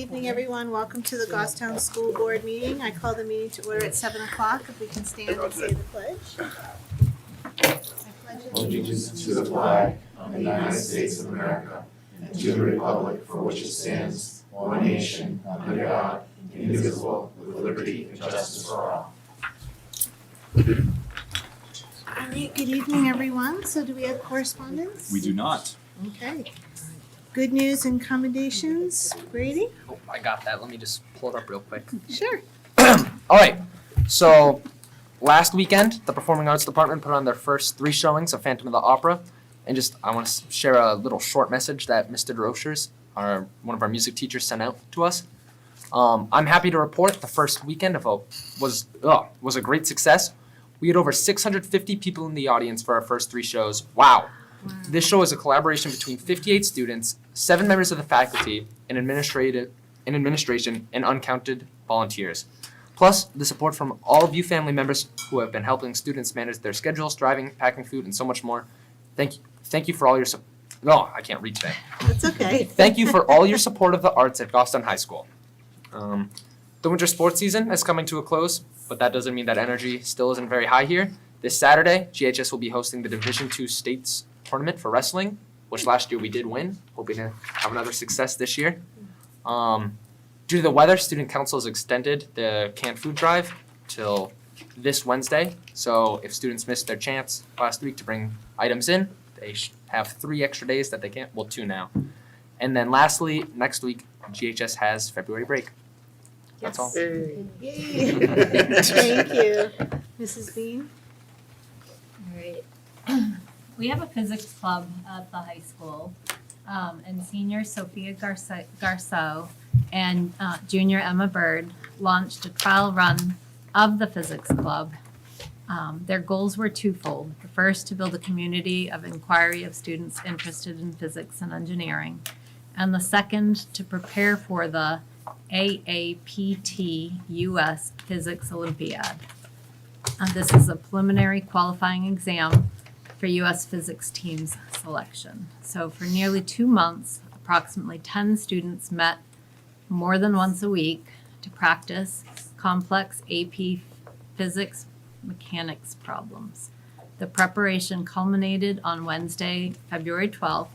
evening, everyone. Welcome to the Goffstown School Board meeting. I call the meeting to order at 7 o'clock. If we can stand and say the pledge. I pledge Allegiance to the flag of the United States of America and to the republic for which it stands, one nation, under God, indivisible, with liberty and justice for all. All right, good evening, everyone. So do we have correspondence? We do not. Okay. Good news and commendations. Brady? Oh, I got that. Let me just pull it up real quick. Sure. All right. So last weekend, the Performing Arts Department put on their first 3 showings of Phantom of the Opera. And I want to share a little short message that Mr. DeRochers, one of our music teachers, sent out to us. I'm happy to report the first weekend was a great success. We had over 650 people in the audience for our first 3 shows. Wow. This show is a collaboration between 58 students, 7 members of the faculty, and administration, and uncounted volunteers. Plus, the support from all of you family members who have been helping students manage their schedules, driving, packing food, and so much more. Thank you for all your support. No, I can't read today. That's okay. Thank you for all your support of the arts at Goffstown High School. The winter sports season is coming to a close, but that doesn't mean that energy still isn't very high here. This Saturday, GHS will be hosting the Division II States Tournament for wrestling, which last year we did win. Hoping to have another success this year. Due to the weather, Student Council has extended the canned food drive till this Wednesday. So if students missed their chance last week to bring items in, they have 3 extra days that they can't. Well, 2 now. And then lastly, next week, GHS has February break. That's all. Yay. Thank you. Mrs. Bean? All right. We have a physics club at the high school, and senior Sophia Garceau and junior Emma Bird launched a trial run of the physics club. Their goals were twofold. The first, to build a community of inquiry of students interested in physics and engineering, and the second, to prepare for the AAPT US Physics Olympiad. This is a preliminary qualifying exam for U.S. physics team's selection. So for nearly 2 months, approximately 10 students met more than once a week to practice complex AP physics mechanics problems. The preparation culminated on Wednesday, February 12th.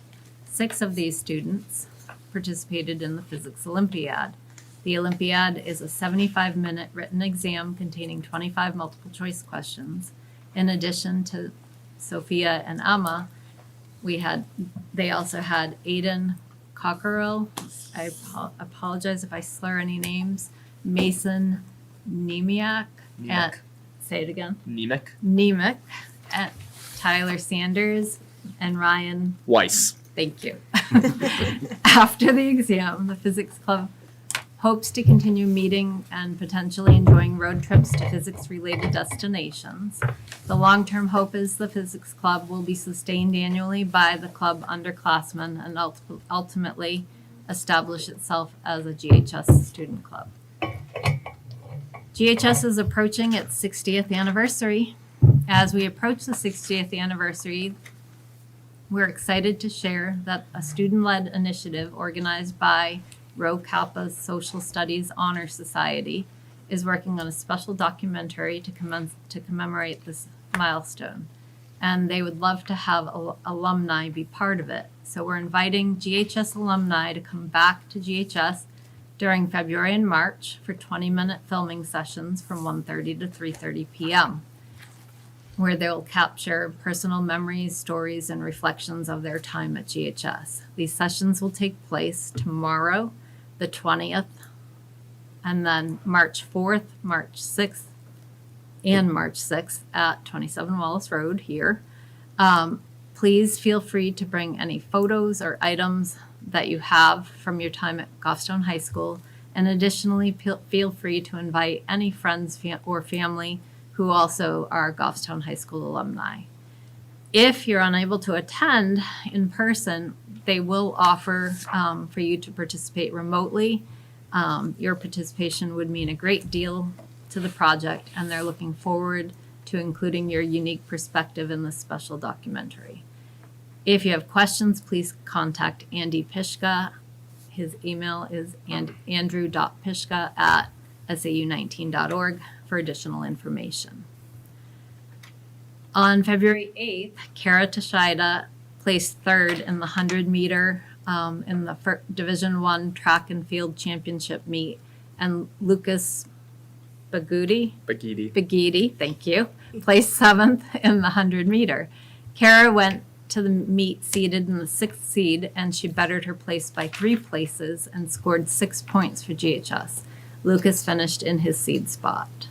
6 of these students participated in the Physics Olympiad. The Olympiad is a 75-minute written exam containing 25 multiple-choice questions. In addition to Sophia and Emma, they also had Aiden Cockerill, I apologize if I slur any names, Mason Nemiak, and say it again. Nemick, and Tyler Sanders, and Ryan Weiss. Thank you. After the exam, the physics club hopes to continue meeting and potentially enjoying road trips to physics-related destinations. The long-term hope is the physics club will be sustained annually by the club underclassmen and ultimately establish itself as a GHS student club. GHS is approaching its 60th anniversary. As we approach the 60th anniversary, we're excited to share that a student-led initiative organized by Rho Kappa's Social Studies Honor Society is working on a special documentary to commemorate this milestone. And they would love to have alumni be part of it. So we're inviting GHS alumni to come back to GHS during February and March for 20-minute filming sessions from 1:30 to 3:30 p.m., where they'll capture personal memories, stories, and reflections of their time at GHS. These sessions will take place tomorrow, the 20th, and then March 4th, March 6th, and March 6th at 27 Wallace Road here. Please feel free to bring any photos or items that you have from your time at Goffstown High School, and additionally, feel free to invite any friends or family who also are Goffstown High School alumni. If you're unable to attend in person, they will offer for you to participate remotely. Your participation would mean a great deal to the project, and they're looking forward to including your unique perspective in this special documentary. If you have questions, please contact Andy Pishka. His email is andrew.pishka@sau19.org for additional information. On February 8th, Kara Tashida placed third in the 100-meter in the Division I track and field championship meet, and Lucas Bagidi, thank you, placed seventh in the 100-meter. Kara went to the meet seeded in the 6th seed, and she bettered her place by 3 places and scored 6 points for GHS. Lucas finished in his seed spot.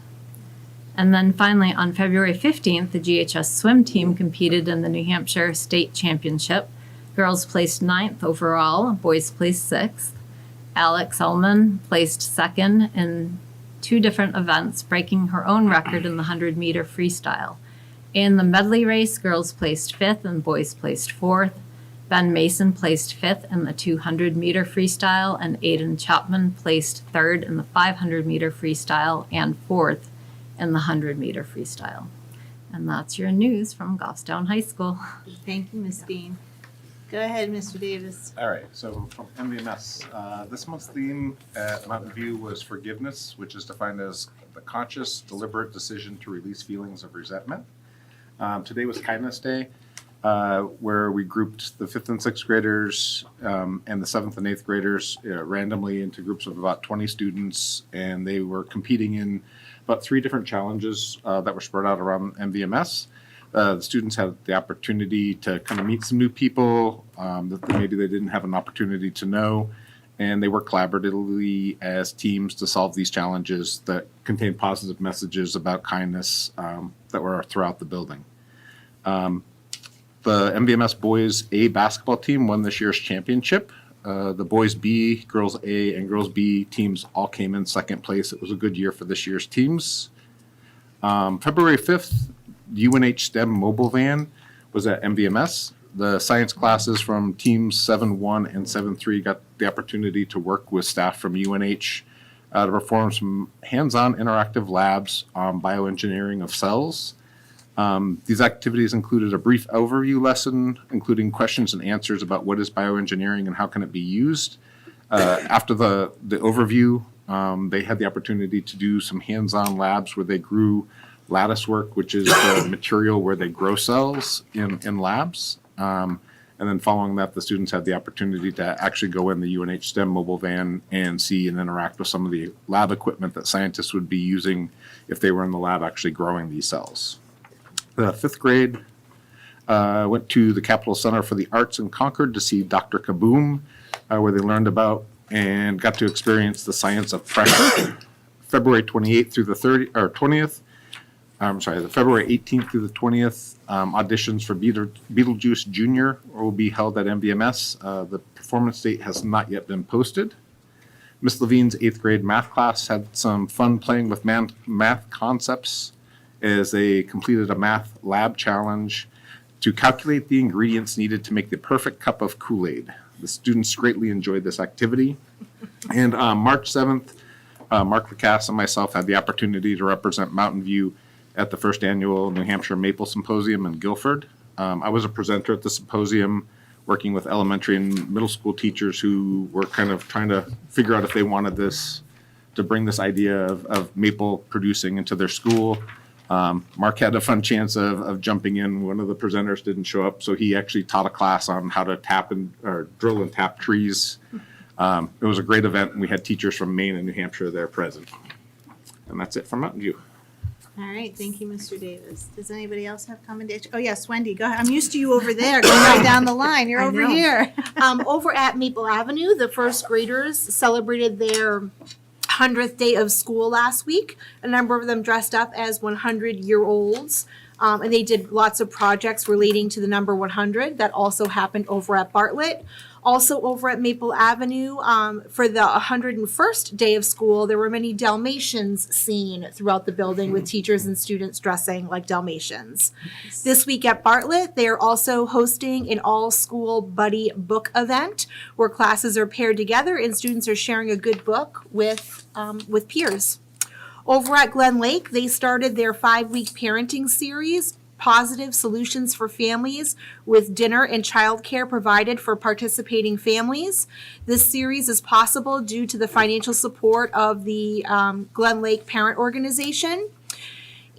And then finally, on February 15th, the GHS swim team competed in the New Hampshire State Championship. Girls placed 9th overall, boys placed 6th. Alex Ullman placed 2nd in 2 different events, breaking her own record in the 100-meter freestyle. In the medley race, girls placed 5th and boys placed 4th. Ben Mason placed 5th in the 200-meter freestyle, and Aiden Chapman placed 3rd in the 500-meter freestyle and 4th in the 100-meter freestyle. And that's your news from Goffstown High School. Thank you, Ms. Dean. Go ahead, Mr. Davis. All right, so from MVMS, this month's theme at Mountain View was forgiveness, which is defined as the conscious, deliberate decision to release feelings of resentment. Today was Kindness Day, where we grouped the 5th and 6th graders and the 7th and 8th graders randomly into groups of about 20 students, and they were competing in about 3 different challenges that were spread out around MVMS. The students had the opportunity to kind of meet some new people that maybe they didn't have an opportunity to know, and they worked collaboratively as teams to solve these challenges that contain positive messages about kindness that were throughout the building. The MVMS Boys A basketball team won this year's championship. The Boys B, Girls A, and Girls B teams all came in 2nd place. It was a good year for this year's teams. February 5th, UNH STEM mobile van was at MVMS. The science classes from teams 7-1 and 7-3 got the opportunity to work with staff from UNH to perform some hands-on interactive labs on bioengineering of cells. These activities included a brief overview lesson, including questions and answers about what is bioengineering and how can it be used. After the overview, they had the opportunity to do some hands-on labs where they grew lattice work, which is the material where they grow cells in labs. And then following that, the students had the opportunity to actually go in the UNH STEM mobile van and see and interact with some of the lab equipment that scientists would be using if they were in the lab actually growing these cells. The 5th grade went to the Capitol Center for the Arts in Concord to see Dr. Kaboom, where they learned about and got to experience the science of pressure. February 28th through the 20th, the February 18th through the 20th, auditions for Beetlejuice Jr. will be held at MVMS. The performance date has not yet been posted. Miss Levine's 8th grade math class had some fun playing with math concepts as they completed a math lab challenge to calculate the ingredients needed to make the perfect cup of Kool-Aid. The students greatly enjoyed this activity. And March 7th, Mark Lacasse and myself had the opportunity to represent Mountain View at the 1st annual New Hampshire Maple Symposium in Guilford. I was a presenter at the symposium working with elementary and middle school teachers who were kind of trying to figure out if they wanted this, to bring this idea of maple producing into their school. Mark had a fun chance of jumping in. One of the presenters didn't show up, so he actually taught a class on how to drill and tap trees. It was a great event, and we had teachers from Maine and New Hampshire there present. And that's it from Mountain View. All right, thank you, Mr. Davis. Does anybody else have commendation? Oh, yes, Wendy, go ahead. I'm used to you over there, going right down the line. You're over here. Over at Maple Avenue, the 1st graders celebrated their 100th day of school last week. A number of them dressed up as 100-year-olds. And they did lots of projects relating to the number 100. That also happened over at Bartlett. Also over at Maple Avenue, for the 101st day of school, there were many Dalmatians seen throughout the building with teachers and students dressing like Dalmatians. This week at Bartlett, they are also hosting an all-school buddy book event where classes are paired together and students are sharing a good book with peers. Over at Glen Lake, they started their 5-week parenting series positive solutions for families with dinner and childcare provided for participating families. This series is possible due to the financial support of the Glen Lake Parent Organization,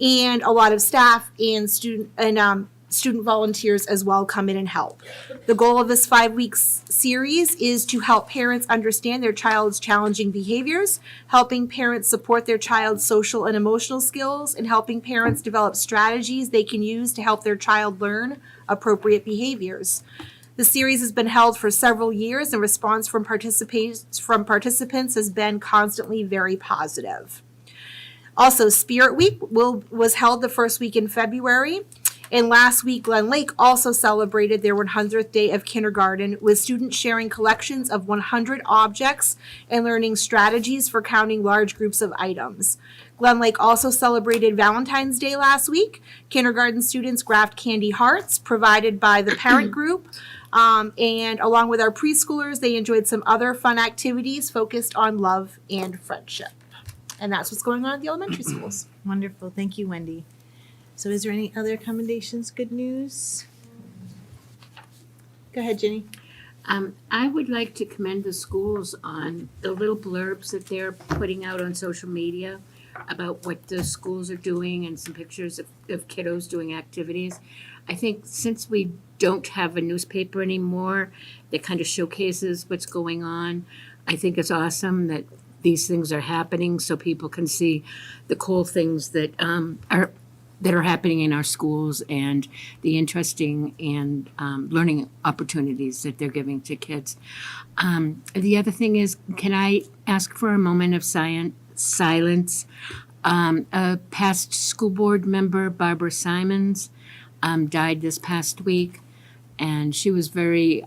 and a lot of staff and student volunteers as well come in and help. The goal of this 5-week series is to help parents understand their child's challenging behaviors, helping parents support their child's social and emotional skills, and helping parents develop strategies they can use to help their child learn appropriate behaviors. The series has been held for several years, and response from participants has been constantly very positive. Also, Spirit Week was held the first week in February. And last week, Glen Lake also celebrated their 100th day of kindergarten, with students sharing collections of 100 objects and learning strategies for counting large groups of items. Glen Lake also celebrated Valentine's Day last week. Kindergarten students graphed candy hearts provided by the parent group. And along with our preschoolers, they enjoyed some other fun activities focused on love and friendship. And that's what's going on at the elementary schools. Wonderful. Thank you, Wendy. So is there any other commendations, good news? Go ahead, Ginny. I would like to commend the schools on the little blurbs that they're putting out on social media about what the schools are doing, and some pictures of kiddos doing activities. I think since we don't have a newspaper anymore that kind of showcases what's going on, I think it's awesome that these things are happening so people can see the cool things that are happening in our schools, and the interesting and learning opportunities that they're giving to kids. The other thing is, can I ask for a moment of silence? A past school board member, Barbara Simons, died this past week, and she was very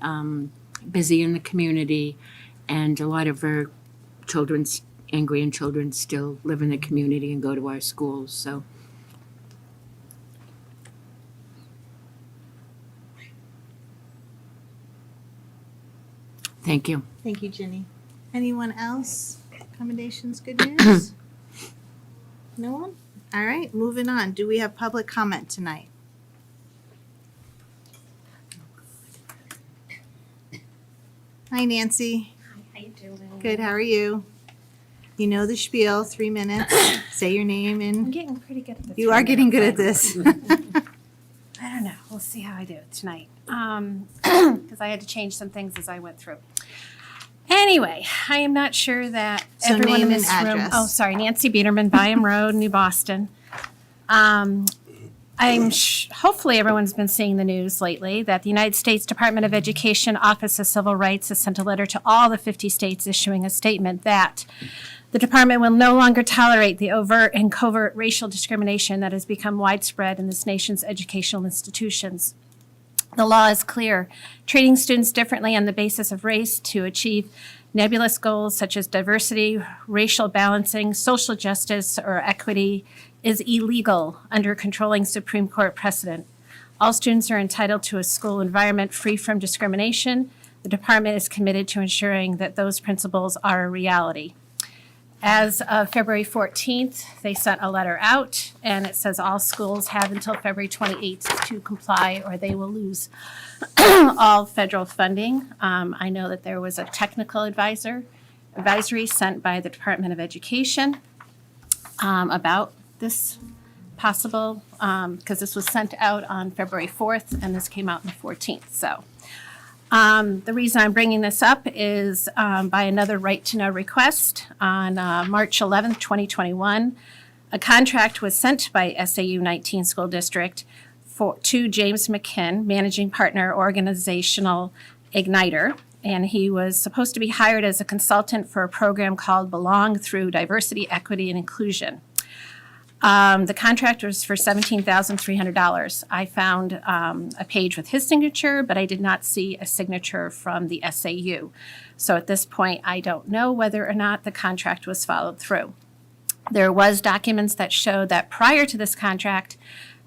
busy in the community, and a lot of her children and grandchildren still live in the community and go to our schools. So thank you. Thank you, Ginny. Anyone else? Commendations, good news? No one? All right, moving on. Do we have public comment tonight? Hi, Nancy. How you doing? Good, how are you? You know the spiel, 3 minutes. Say your name I'm and getting pretty good at this. you are getting good at this. I don't know. We'll see how I do tonight. Because I had to change some things as I went through. Anyway, I am not sure that So everyone in name and this room. address. Oh, sorry, Nancy Biederman, Byam Road, New Boston. Hopefully everyone's been seeing the news lately that the United States Department of Education Office of Civil Rights has sent a letter to all the 50 states issuing a statement that the department will no longer tolerate the overt and covert racial discrimination that has become widespread in this nation's educational institutions. The law is clear. Treating students differently on the basis of race to achieve nebulous goals such as diversity, racial balancing, social justice, or equity is illegal under controlling Supreme Court precedent. All students are entitled to a school environment free from discrimination. The department is committed to ensuring that those principles are a reality. As of February 14th, they sent a letter out, and it says all schools have until February 28th to comply, or they will lose all federal funding. I know that there was a technical advisory sent by the Department of Education about this possible, because this was sent out on February 4th, and this came out on the 14th. So the reason I'm bringing this up is by another right-to-know request on March 11th, 2021. A contract was sent by SAU 19 School District to James McKinn, Managing Partner, Organizational Igniter, and he was supposed to be hired as a consultant for a program called Belong Through Diversity, Equity, and Inclusion. The contract was for $17,300. I found a page with his signature, but I did not see a signature from the SAU. So at this point, I don't know whether or not the contract was followed through. There was documents that show that prior to this contract,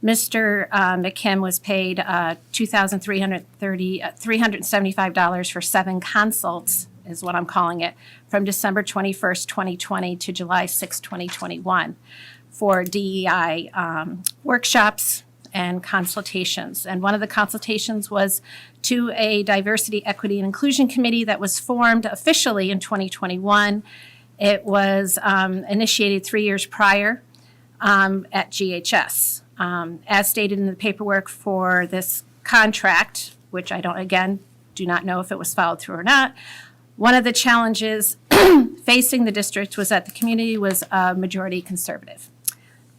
Mr. McKim was paid $2,375 for 7 consults, is what I'm calling it, from December 21st, 2020 to July 6, 2021. For DEI workshops and consultations. And one of the consultations was to a diversity, equity, and inclusion committee that was formed officially in 2021. It was initiated 3 years prior at GHS. As stated in the paperwork for this contract, which I do not know if it was followed through or not, one of the challenges facing the district was that the community was majority conservative.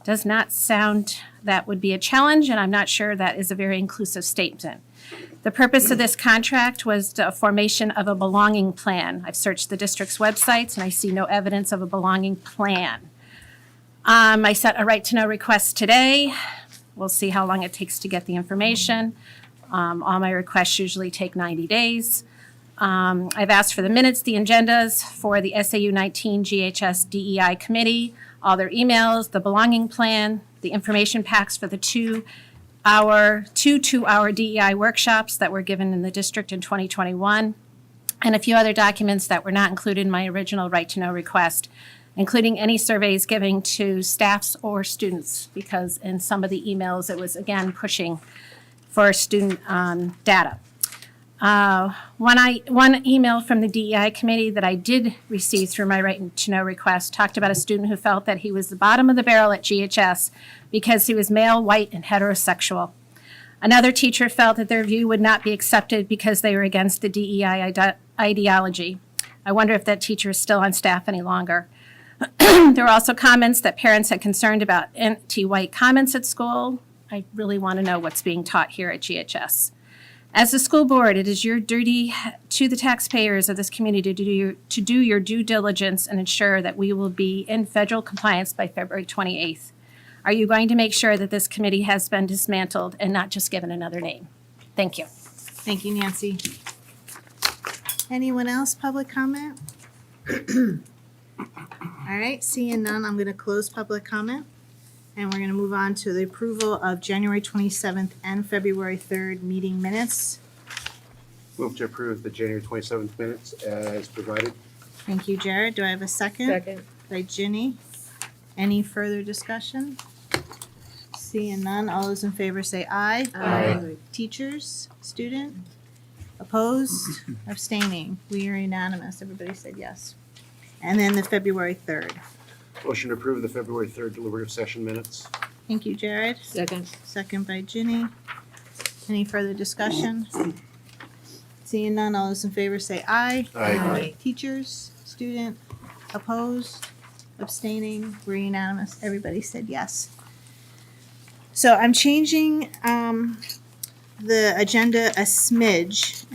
Does not sound that would be a challenge, and I'm not sure that is a very inclusive statement. The purpose of this contract was the formation of a belonging plan. I've searched the district's websites and I see no evidence of a belonging plan. I sent a right to know request today. We'll see how long it takes to get the information. All my requests usually take 90 days. I've asked for the minutes, the agendas for the SAU 19 GHS DEI committee, all their emails, the belonging plan, the information packs for the two 2-hour DEI workshops that were given in the district in 2021, and a few other documents that were not included in my original right to know request, including any surveys given to staffs or students, because in some of the emails it was again pushing for student data. One email from the DEI committee that I did receive through my right to know request talked about a student who felt that he was the bottom of the barrel at GHS because he was male, white, and heterosexual. Another teacher felt that their view would not be accepted because they were against the DEI ideology. I wonder if that teacher is still on staff any longer. There were also comments that parents had concerned about anti-white comments at school. I really want to know what's being taught here at GHS. As a school board, it is your duty to the taxpayers of this community to do your due diligence and ensure that we will be in federal compliance by February 28th. Are you going to make sure that this committee has been dismantled and not just given another name? Thank you. Thank you, Nancy. Anyone else, public comment? All right, seeing none, I'm going to close public comment. And we're going to move on to the approval of January 27th and February 3rd meeting minutes. Move to approve the January 27th minutes as provided. Thank you, Jared. Do I have a second? Second. By Ginny. Any further discussion? Seeing none, all those in favor say aye. Aye. Teachers, student, opposed, abstaining. We are unanimous. Everybody said yes. And then the February 3rd. Motion to approve the February 3rd deliberative session minutes. Thank you, Jared. Second. Second by Ginny. Any further discussion? Seeing none, all those in favor say aye. Aye. Teachers, student, opposed, abstaining, we're unanimous. Everybody said yes. So I'm changing the agenda a smidge.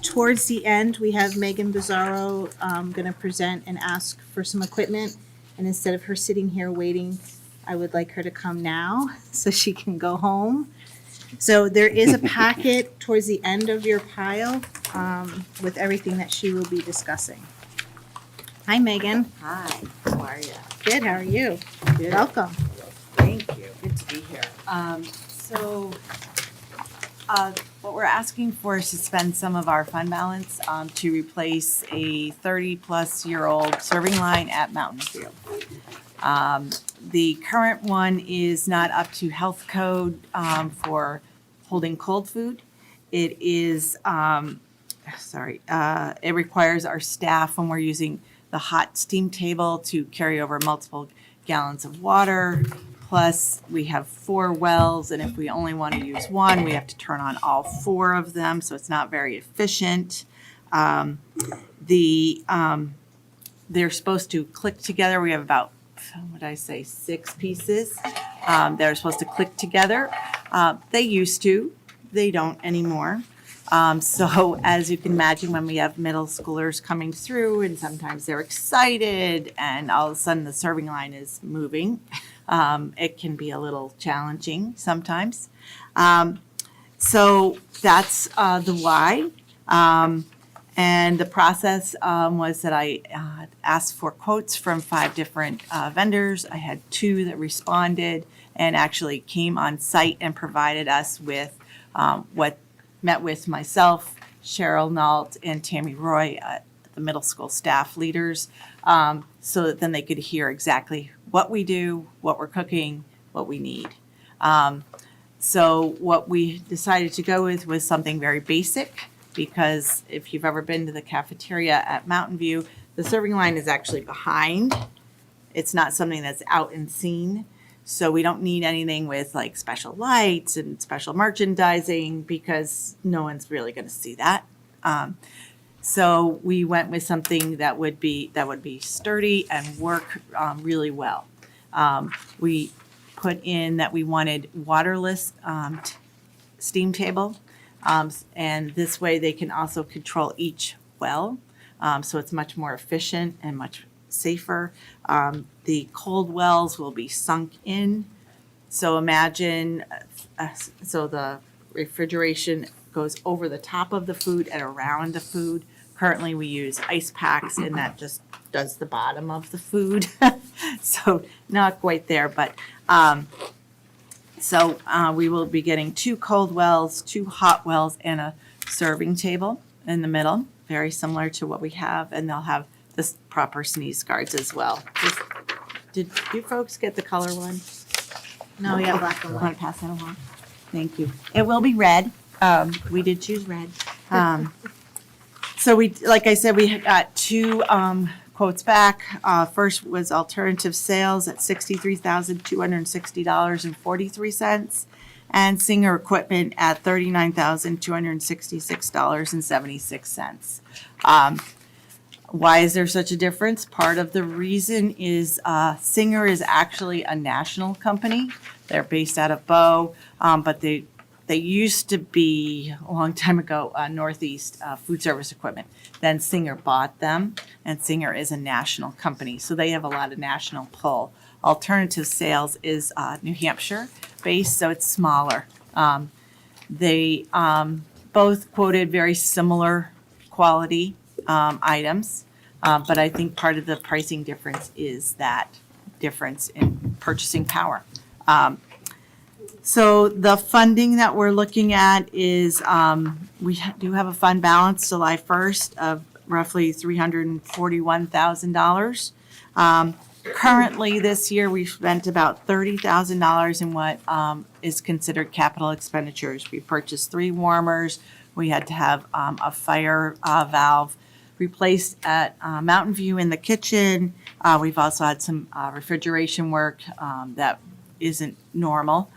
Towards the end, we have Megan Bizzaro going to present and ask for some equipment. And instead of her sitting here waiting, I would like her to come now so she can go home. So there is a packet towards the end of your pile with everything that she will be discussing. Hi, Megan. Hi, how are you? Good, how are you? Good. Welcome. Thank you. Good to be here. What we're asking for is to spend some of our fund balance to replace a 30-plus-year-old serving line at Mountain View. The current one is not up to health code for holding cold food. It is, it requires our staff when we're using the hot steam table to carry over multiple gallons of water. Plus, we have 4 wells, and if we only want to use one, we have to turn on all 4 of them, so it's not very efficient. They're supposed to click together. We have about, 6 pieces that are supposed to click together. They used to. They don't anymore. So as you can imagine, when we have middle schoolers coming through, and sometimes they're excited, and all of a sudden the serving line is moving, it can be a little challenging sometimes. So that's the why. And the process was that I asked for quotes from 5 different vendors. I had 2 that responded and actually came on site and provided us with met with myself, Cheryl Nault, and Tammy Roy, the middle school staff leaders, so that then they could hear exactly what we do, what we're cooking, what we need. So what we decided to go with was something very basic, because if you've ever been to the cafeteria at Mountain View, the serving line is actually behind. It's not something that's out and seen. So we don't need anything with like special lights and special merchandising, because no one's really going to see that. So we went with something that would be sturdy and work really well. We put in that we wanted waterless steam table, and this way they can also control each well, so it's much more efficient and much safer. The cold wells will be sunk in, so imagine, so the refrigeration goes over the top of the food and around the food. Currently, we use ice packs, and that just does the bottom of the food. So not quite there, but we will be getting 2 cold wells, 2 hot wells, and a serving table in the middle, very similar to what we have, and they'll have the proper sneeze guards as well. Did you folks get the color one? No, yeah, black and Want white. to pass that along? Thank you. It will be red. We did choose red. So we, like I said, we got 2 quotes back. First was alternative sales at $63,260.43, and Singer Equipment at $39,266.76. Why is there such a difference? Part of the reason is Singer is actually a national company. They're based out of Bow, but they used to be, a long time ago, Northeast Food Service Equipment. Then Singer bought them, and Singer is a national company, so they have a lot of national pull. Alternative Sales is New Hampshire based, so it's smaller. They both quoted very similar quality items, but I think part of the pricing difference is that difference in purchasing power. So the funding that we're looking at is, we do have a fund balance July 1st of roughly $341,000. Currently, this year, we've spent about $30,000 in what is considered capital expenditures. We purchased 3 warmers. We had to have a fire valve replaced at Mountain View in the kitchen. We've also had some refrigeration work that isn't normal.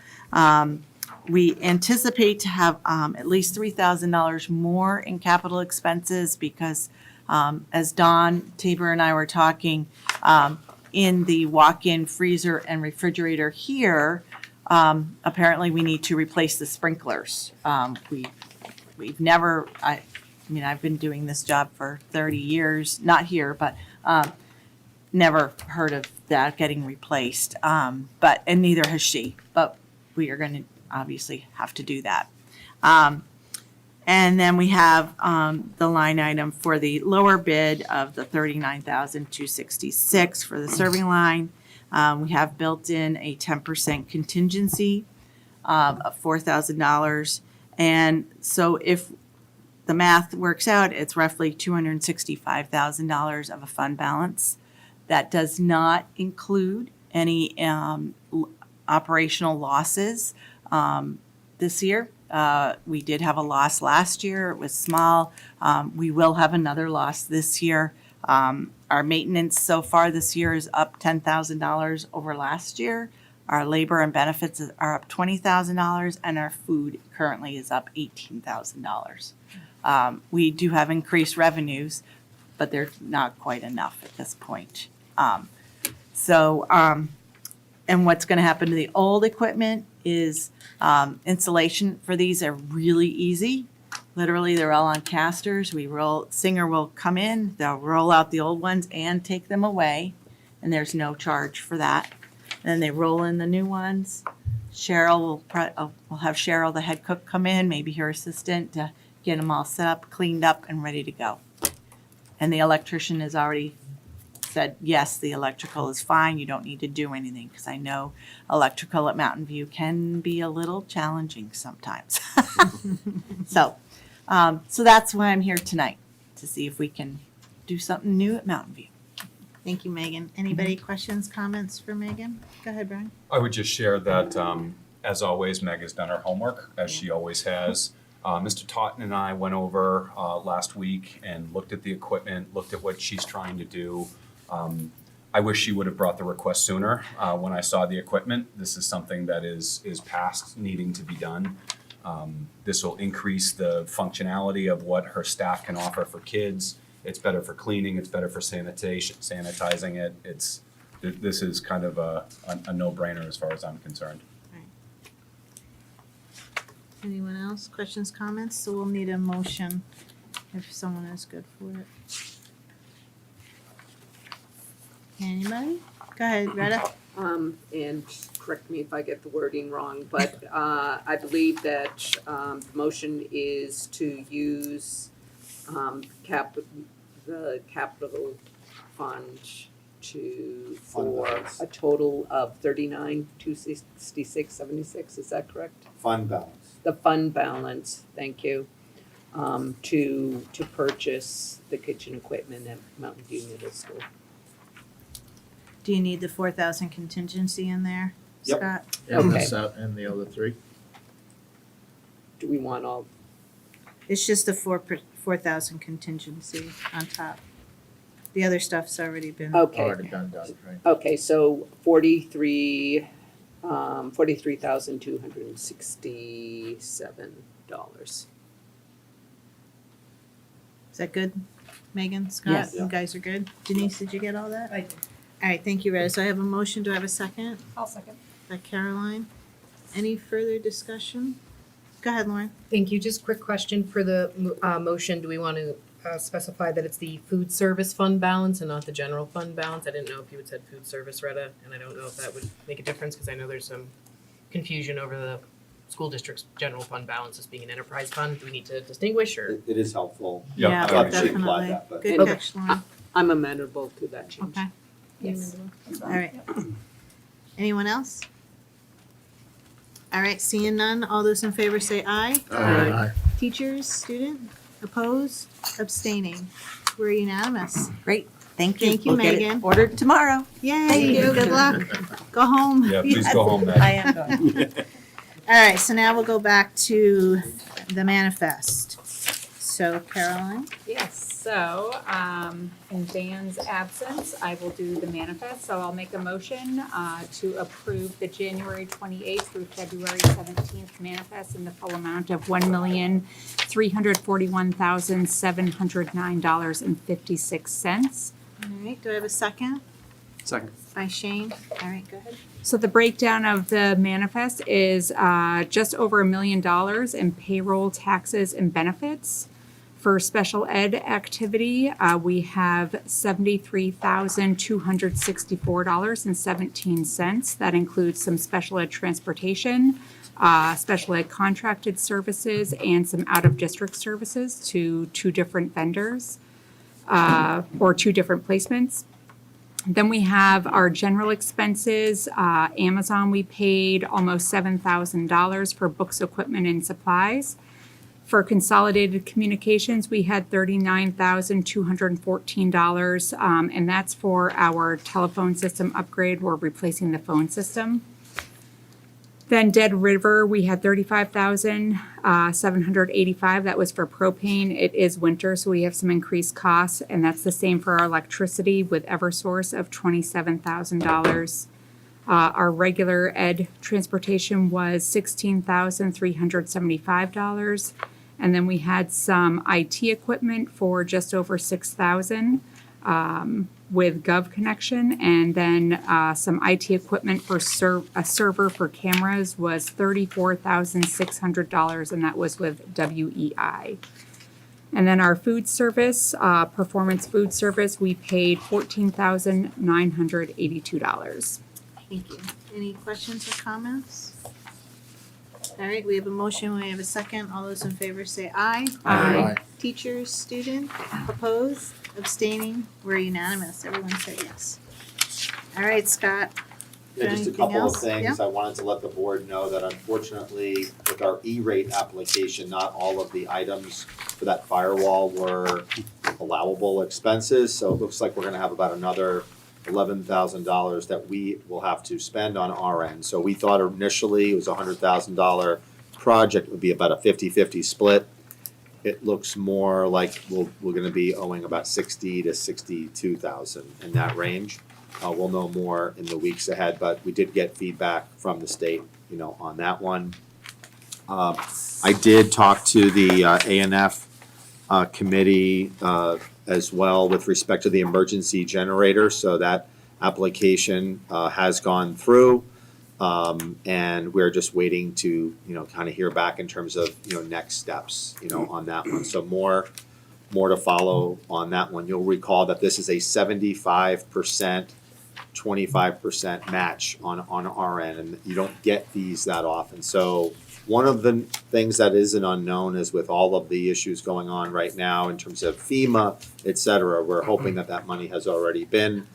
We anticipate to have at least $3,000 more in capital expenses because, as Dawn Tabor and I were talking, in the walk-in freezer and refrigerator here, apparently we need to replace the sprinklers. We've never, I mean, I've been doing this job for 30 years, not here, but never heard of that getting replaced. And neither has she. But we are going to obviously have to do that. And then we have the line item for the lower bid of the $39,266 for the serving line. We have built in a 10% contingency of $4,000. And so if the math works out, it's roughly $265,000 of a fund balance. That does not include any operational losses this year. We did have a loss last year. It was small. We will have another loss this year. Our maintenance so far this year is up $10,000 over last year. Our labor and benefits are up $20,000, and our food currently is up $18,000. We do have increased revenues, but they're not quite enough at this point. And what's going to happen to the old equipment is installation for these are really easy. Literally, they're all on casters. Singer will come in, they'll roll out the old ones and take them away, and there's no charge for that. Then they roll in the new ones. We'll have Cheryl, the head cook, come in, maybe her assistant, to get them all set up, cleaned up, and ready to go. And the electrician has already said, yes, the electrical is fine, you don't need to do anything, because I know electrical at Mountain View can be a little challenging sometimes. So that's why I'm here tonight, to see if we can do something new at Mountain View. Thank you, Megan. Anybody questions, comments for Megan? Go ahead, Brian. I would just share that As always, Meg has done her homework, as she always has. Mr. Totten and I went over last week and looked at the equipment, looked at what she's trying to do. I wish she would have brought the request sooner. When I saw the equipment, this is something that is past needing to be done. This will increase the functionality of what her staff can offer for kids. It's better for cleaning, it's better for sanitizing it. This is kind of a no-brainer as far as I'm concerned. Anyone else? Questions, comments? So we'll need a motion if someone is good for it. Anybody? Go ahead, Retta. And correct me if I get the wording wrong, but I believe that the motion is to use the capital fund for a total of $39,266.76. Is that correct? Fund balance. The fund balance, thank you, to purchase the kitchen equipment at Mountain View Middle School. Do you need the 4,000 contingency in there, Yep. Scott? And Okay. and the other three? Do we want all? It's just the 4,000 contingency on top. The other stuff's already been. Okay. Already done, right? Okay, so $43,267. Is that good, Megan, Scott? Yes. You guys are good? Denise, did you get all that? I did. All right, thank you, Retta. So I have a motion. Do I have a second? I'll second. By Caroline. Any further discussion? Go ahead, Lauren. Thank you. Just quick question for the motion. Do we want to specify that it's the food service fund balance and not the general fund balance? I didn't know if you had said food service, Retta, and I don't know if that would make a difference because I know there's some confusion over the school district's general fund balance as being an enterprise fund. Do we need to distinguish or? It is helpful. Yeah, I thought she definitely. implied that, but- Good Okay. catch, Lauren. I'm amenable to that change. Okay. Yes. All right. Anyone else? All right, seeing none, all those in favor say aye. Aye. Teachers, student, opposed, abstaining. We're unanimous. Great, thank you. Thank you, We'll get it Megan. ordered tomorrow. Yay, good luck. Go home. Yeah, please go home, Meg. I am going. All right, so now we'll go back to the manifest. So Caroline? Yes, so, in Dan's absence, I will do the manifest, so I'll make a motion, to approve the January 28th through February 17th manifest in the full amount of $1,341,709.56. All right, do I have a second? Second. By Shane. All right, go ahead. So the breakdown of the manifest is, just over $1 million in payroll, taxes, and benefits. For special ed activity, we have $73,264.17. That includes some special ed transportation, special ed contracted services, and some out-of-district services to two different vendors, or two different placements. Then we have our general expenses. Amazon, we paid almost $7,000 for books, equipment, and supplies. For consolidated communications, we had $39,214, and that's for our telephone system upgrade. We're replacing the phone system. Then Dead River, we had $35,785. That was for propane. It is winter, so we have some increased costs, and that's the same for our electricity with Eversource of $27,000. Our regular ed transportation was $16,375. And then we had some IT equipment for just over $6,000 with Gov Connection. And then some IT equipment for a server for cameras was $34,600, and that was with WEI. And then our food service, Performance Food Service, we paid $14,982. Thank you. Any questions or comments? All right, we have a motion, we have a second. All those in favor say aye. Aye. Teachers, student, opposed, abstaining, we're unanimous. Everyone said yes. All right, Scott. Yeah, just a Anything couple of else? things. Yeah. I wanted to let the board know that unfortunately, with our E-rate application, not all of the items for that firewall were allowable expenses. So it looks like we're gonna have about another $11,000 that we will have to spend on our end. So we thought initially it was a $100,000 project, would be about a 50-50 split. It looks more like we're gonna be owing about 60 to 62,000 in that range. We'll know more in the weeks ahead, but we did get feedback from the state, on that one. I did talk to the ANF committee as well with respect to the emergency generator, so that application has gone through. And we're just waiting to, kind of hear back in terms of, next steps, on that one. So more to follow on that one. You'll recall that this is a 75%, 25% match on our end, and you don't get these that often. So one of the things that is an unknown is with all of the issues going on right now in terms of FEMA, et cetera, we're hoping that money has already been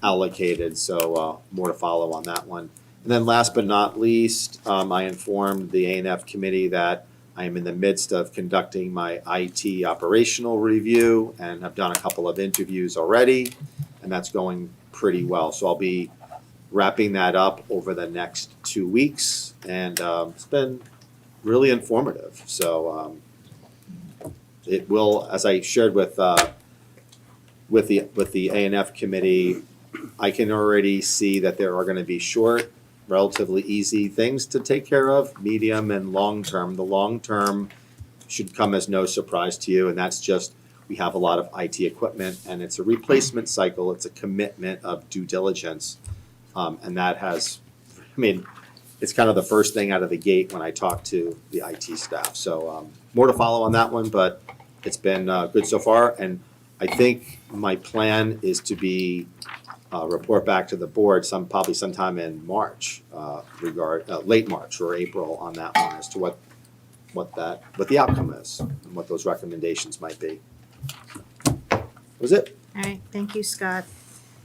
allocated. So more to follow on that one. And then last but not least, I informed the ANF committee that I am in the midst of conducting my IT operational review and have done a couple of interviews already, and that's going pretty well. So I'll be wrapping that up over the next 2 weeks, and it's been really informative. So it will, as I shared with the ANF committee, I can already see that there are going to be short, relatively easy things to take care of, medium and long term. The long term should come as no surprise to you, and that's just we have a lot of IT equipment, and it's a replacement cycle. It's a commitment of due diligence, and that has, it's kind of the first thing out of the gate when I talk to the IT staff. So more to follow on that one, but it's been good so far, and I think my plan is to be report back to the board probably sometime in March, late March or April on that one as to what the outcome is and what those recommendations might be. That was it. All right, thank you, Scott.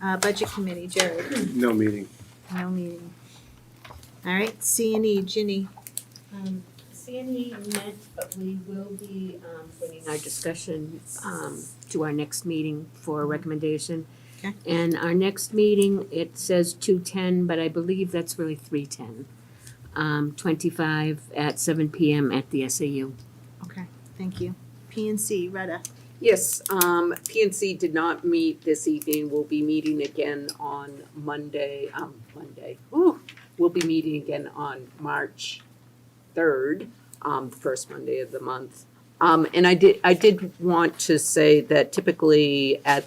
Budget Committee, Jared. No meeting. No meeting. All right, C&E, Ginny. CNE met, but we will be bringing our discussion to our next meeting for a recommendation. Okay. And our next meeting, it says 2:10, but I believe that's really 3:10. 25 at 7 p.m. at the SAU. Okay, thank you. P&C, Retta. Yes, PNC did not meet this evening. We'll be meeting again on Monday. We'll be meeting again on March 3rd, the first Monday of the month. And I did want to say that typically at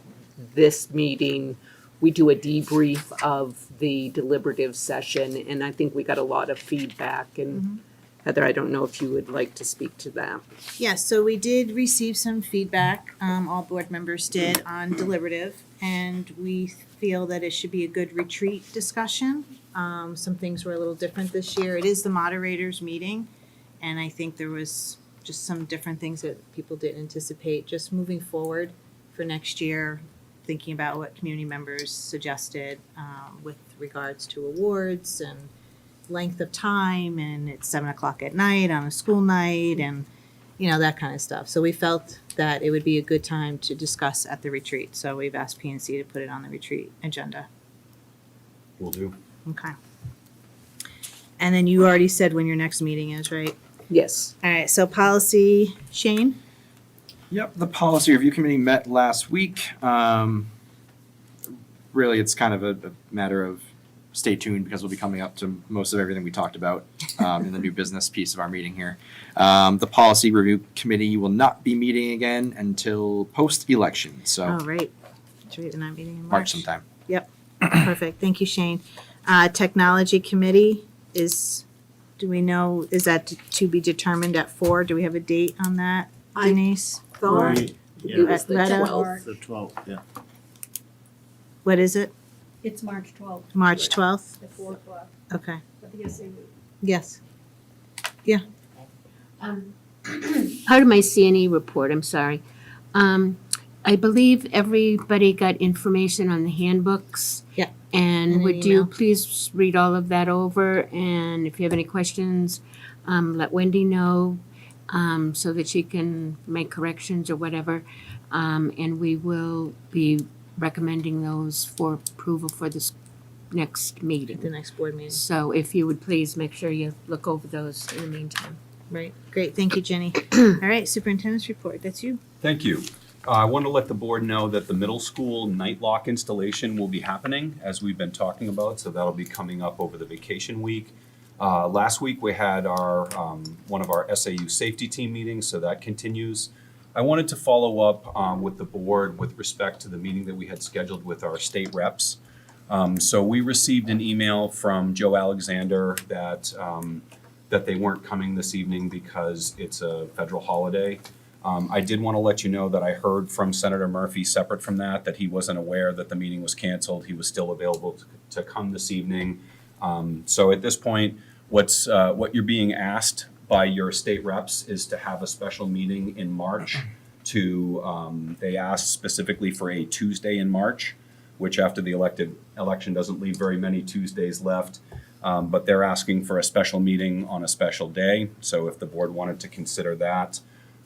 this meeting, we do a debrief of the deliberative session, and I think we got a lot of feedback. And Heather, I don't know if you would like to speak to that. Yes, so we did receive some feedback, all board members did, on deliberative, and we feel that it should be a good retreat discussion. Some things were a little different this year. It is the moderator's meeting, and I think there was just some different things that people didn't anticipate. Just moving forward for next year, thinking about what community members suggested with regards to awards and length of time, and it's 7:00 at night on a school night, and that kind of stuff. So we felt that it would be a good time to discuss at the retreat. So we've asked PNC to put it on the retreat agenda. Will do. Okay. And then you already said when your next meeting is, right? Yes. All right, so policy, Shane? Yep, the policy review committee met last week. Really, it's kind of a matter of stay tuned because we'll be coming up to most of everything we talked about in the new business piece of our meeting here. The policy review committee will not be meeting again until post-election, so Oh, right. That's right, they're not meeting in March sometime. Yep, perfect. Thank you, Shane. Technology committee do we know, is that to be determined at 4? Do we have a date on that, Denise? thought You at Retta? 12th. The 12th, yeah. What is it? It's March 12th March 12th? at 4 o'clock Okay, at the SAU. yes. Part of my CNE report, I'm sorry. I believe everybody got information on the handbooks. Yeah. And In an would you email. please read all of that over? And if you have any questions, let Wendy know so that she can make corrections or whatever. And we will be recommending those for approval for this next The meeting. next board meeting. So if you would please make sure you look over those in the meantime. Right. Great. Thank you, Jenny. All right, superintendent's report. That's you. Thank you. I want to let the board know that the middle school night lock installation will be happening, as we've been talking about, so that'll be coming up over the vacation week. Last week, we had our one of our SAU safety team meetings, so that continues. I wanted to follow up with the board with respect to the meeting that we had scheduled with our state reps. So we received an email from Joe Alexander that that they weren't coming this evening because it's a federal holiday. I did want to let you know that I heard from Senator Murphy, separate from that, that he wasn't aware that the meeting was canceled. He was still available to come this evening. So at this point, what you're being asked by your state reps is to have a special meeting in March they asked specifically for a Tuesday in March, which after the election doesn't leave very many Tuesdays left. But they're asking for a special meeting on a special day. So if the board wanted to consider that,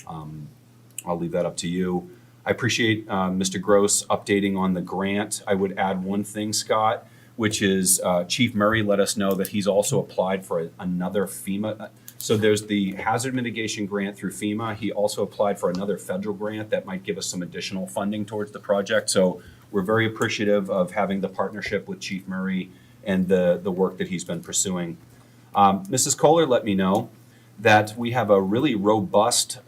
I'll leave that up to you. I appreciate Mr. Gross updating on the grant. I would add one thing, Scott, which is Chief Murray let us know that he's also applied for another FEMA. So there's the hazard mitigation grant through FEMA. He also applied for another federal grant that might give us some additional funding towards the project. So we're very appreciative of having the partnership with Chief Murray and the work that he's been pursuing. Mrs. Kohler let me know that we have a really robust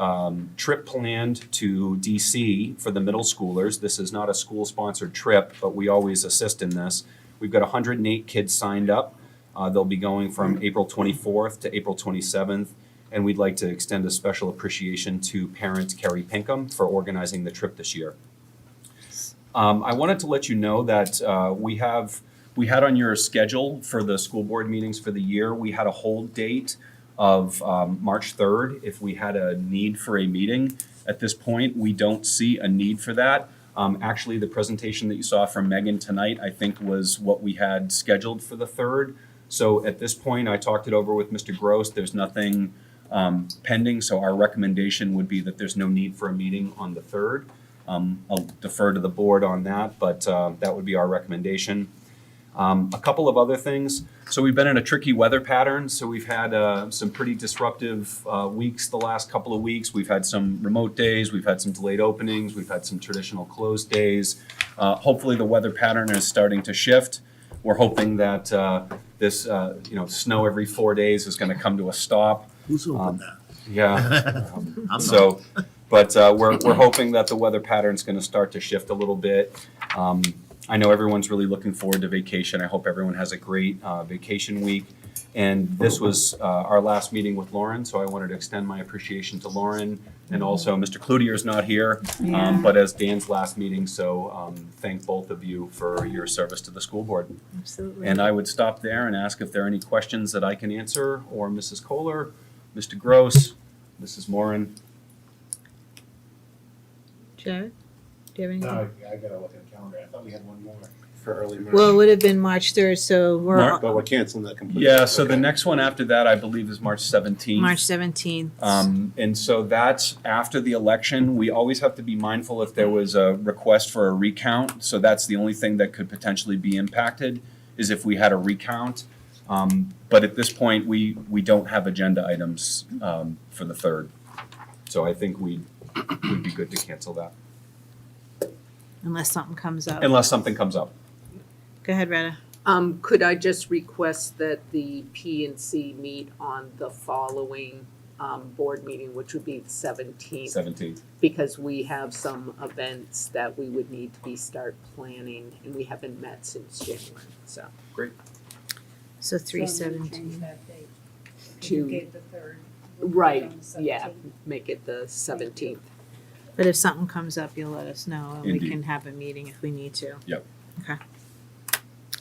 trip planned to DC for the middle schoolers. This is not a school-sponsored trip, but we always assist in this. We've got 108 kids signed up. They'll be going from April 24th to April 27th, and we'd like to extend a special appreciation to parent Carrie Pinkham for organizing the trip this year. I wanted to let you know that we had on your schedule for the school board meetings for the year, we had a hold date of March 3rd if we had a need for a meeting. At this point, we don't see a need for that. Actually, the presentation that you saw from Megan tonight, I think was what we had scheduled for the 3rd. So at this point, I talked it over with Mr. Gross. There's nothing pending, so our recommendation would be that there's no need for a meeting on the 3rd. I'll defer to the board on that, but that would be our recommendation. A couple of other things. So we've been in a tricky weather pattern. So we've had some pretty disruptive weeks the last couple of weeks. We've had some remote days. We've had some delayed openings. We've had some traditional closed days. Hopefully the weather pattern is starting to shift. We're hoping that this snow every 4 days is going to come to a stop. Who's hoping that? Yeah. I'm So, but we're hoping that the weather pattern is going to start to shift a little bit. I know everyone's really looking forward to vacation. I hope everyone has a great vacation week. And this was our last meeting with Lauren, so I wanted to extend my appreciation to Lauren. And also, Mr. Cloutier's not here, but as Dan's last meeting, so thank both of you for your service to the school board. Absolutely. And I would stop there and ask if there are any questions that I can answer, or Mrs. Kohler, Mr. Gross, Mrs. Moran. Jared, do you have anything? I gotta look at the calendar. I thought we had one more for early March. Well, it would have been March 3rd, so we're But we're canceling that completely. Yeah, so the Okay. next one after that, I believe, is March 17th. March 17th. And so that's after the election. We always have to be mindful if there was a request for a recount. So that's the only thing that could potentially be impacted, is if we had a recount. But at this point, we don't have agenda items for the 3rd. So I think we'd be good to cancel that, Unless something comes up. unless something comes up. Go ahead, Retta. Could I just request that the P&C meet on the following board meeting, which would be the 17th? 17th. Because we have some events that we would need to start planning, and we haven't met since January, so. Great. So 3/17. To- Right, yeah, make it the 17th. But if something comes up, you'll let us know, and we Indeed. can have a meeting if we need to. Yep. Okay.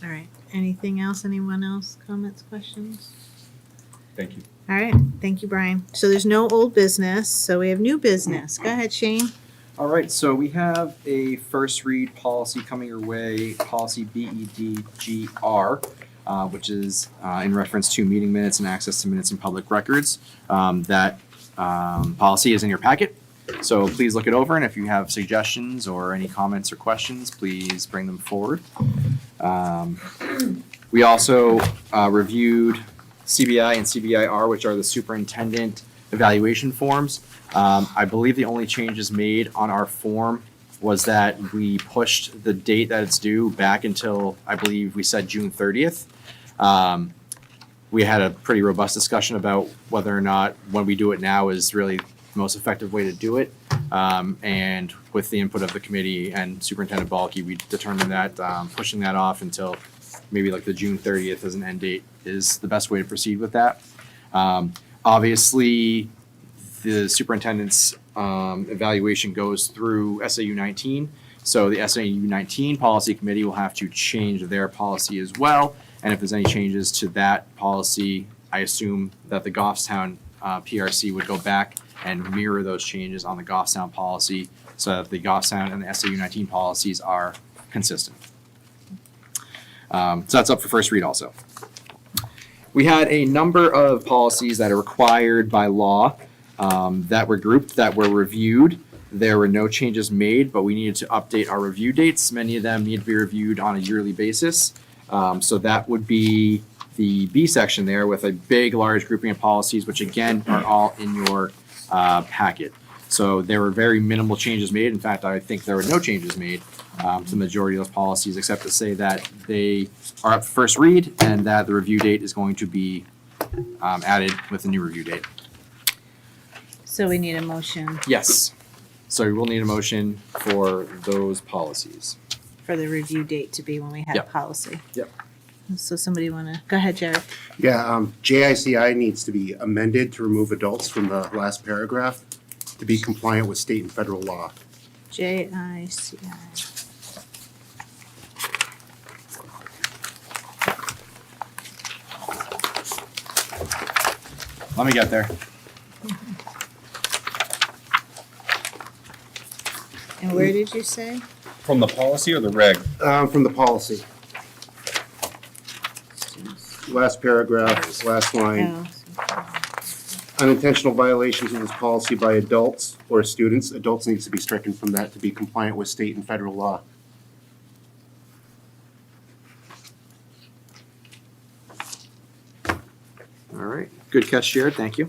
All right. Anything else? Anyone else? Comments, questions? Thank you. All right. Thank you, Brian. So there's no old business, so we have new business. Go ahead, Shane. All right, so we have a first read policy coming your way, policy BEDGR, which is in reference to meeting minutes and access to minutes and public records. That policy is in your packet. So please look it over, and if you have suggestions or any comments or questions, please bring them forward. We also reviewed CBI and CBIR, which are the superintendent evaluation forms. I believe the only changes made on our form was that we pushed the date that it's due back until, I believe we said June 30th. We had a pretty robust discussion about whether or not when we do it now is really the most effective way to do it. And with the input of the committee and Superintendent Balke, we determined that pushing that off until maybe like the June 30th as an end date is the best way to proceed with that. Obviously, the superintendent's evaluation goes through SAU 19. So the SAU 19 policy committee will have to change their policy as well. And if there's any changes to that policy, I assume that the Goffstown PRC would go back and mirror those changes on the Goffstown policy so that the Goffstown and the SAU 19 policies are consistent. So that's up for first read also. We had a number of policies that are required by law that were grouped, that were reviewed. There were no changes made, but we needed to update our review dates. Many of them need to be reviewed on a yearly basis. So that would be the B section there with a big, large grouping of policies, which again are all in your packet. So there were very minimal changes made. In fact, I think there were no changes made to the majority of those policies, except to say that they are up for first read and that the review date is going to be added with the new review date. So we need a motion Yes. So we will need a motion for those policies. for the review date to be when we have Yep. policy. Yep. So somebody wanna, go ahead, Jared. Yeah, JICI needs to be amended to remove adults from the last paragraph to be compliant with state and federal law. JICI. Let me get there. And where did you say? From the policy or the reg? From the policy. Last paragraph, last line. Oh, Unintentional violations of this policy by adults or students. Adults needs to be stricken from that to be compliant with state and federal law. All right. Good catch, Jared. Thank you.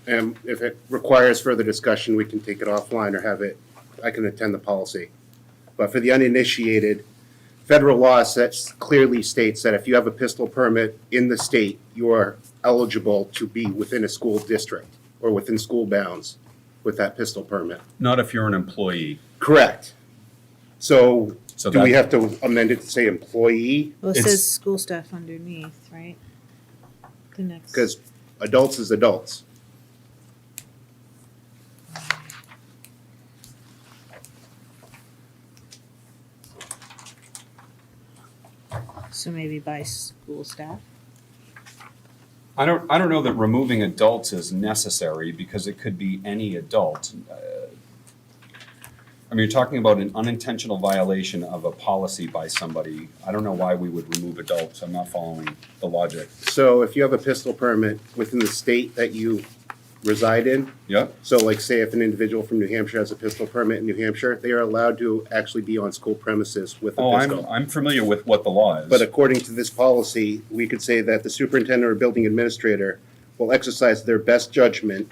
And if it requires further discussion, we can take it offline or have it, I can attend the policy. But for the uninitiated, federal law clearly states that if you have a pistol permit in the state, you are eligible to be within a school district or within school bounds with that pistol permit. Not if you're an employee. Correct. So So do we that- have to amend it to say employee? Well, it It's- says school stuff underneath, right? The next. Because adults is adults. So maybe by school staff. I don't know that removing adults is necessary because it could be any adult. I mean, you're talking about an unintentional violation of a policy by somebody. I don't know why we would remove adults. I'm not following the logic. So if you have a pistol permit within the state that you reside in, Yeah? so like say if an individual from New Hampshire has a pistol permit in New Hampshire, they are allowed to actually be on school premises with a Oh, pistol. I'm familiar with what the law is. But according to this policy, we could say that the superintendent or building administrator will exercise their best judgment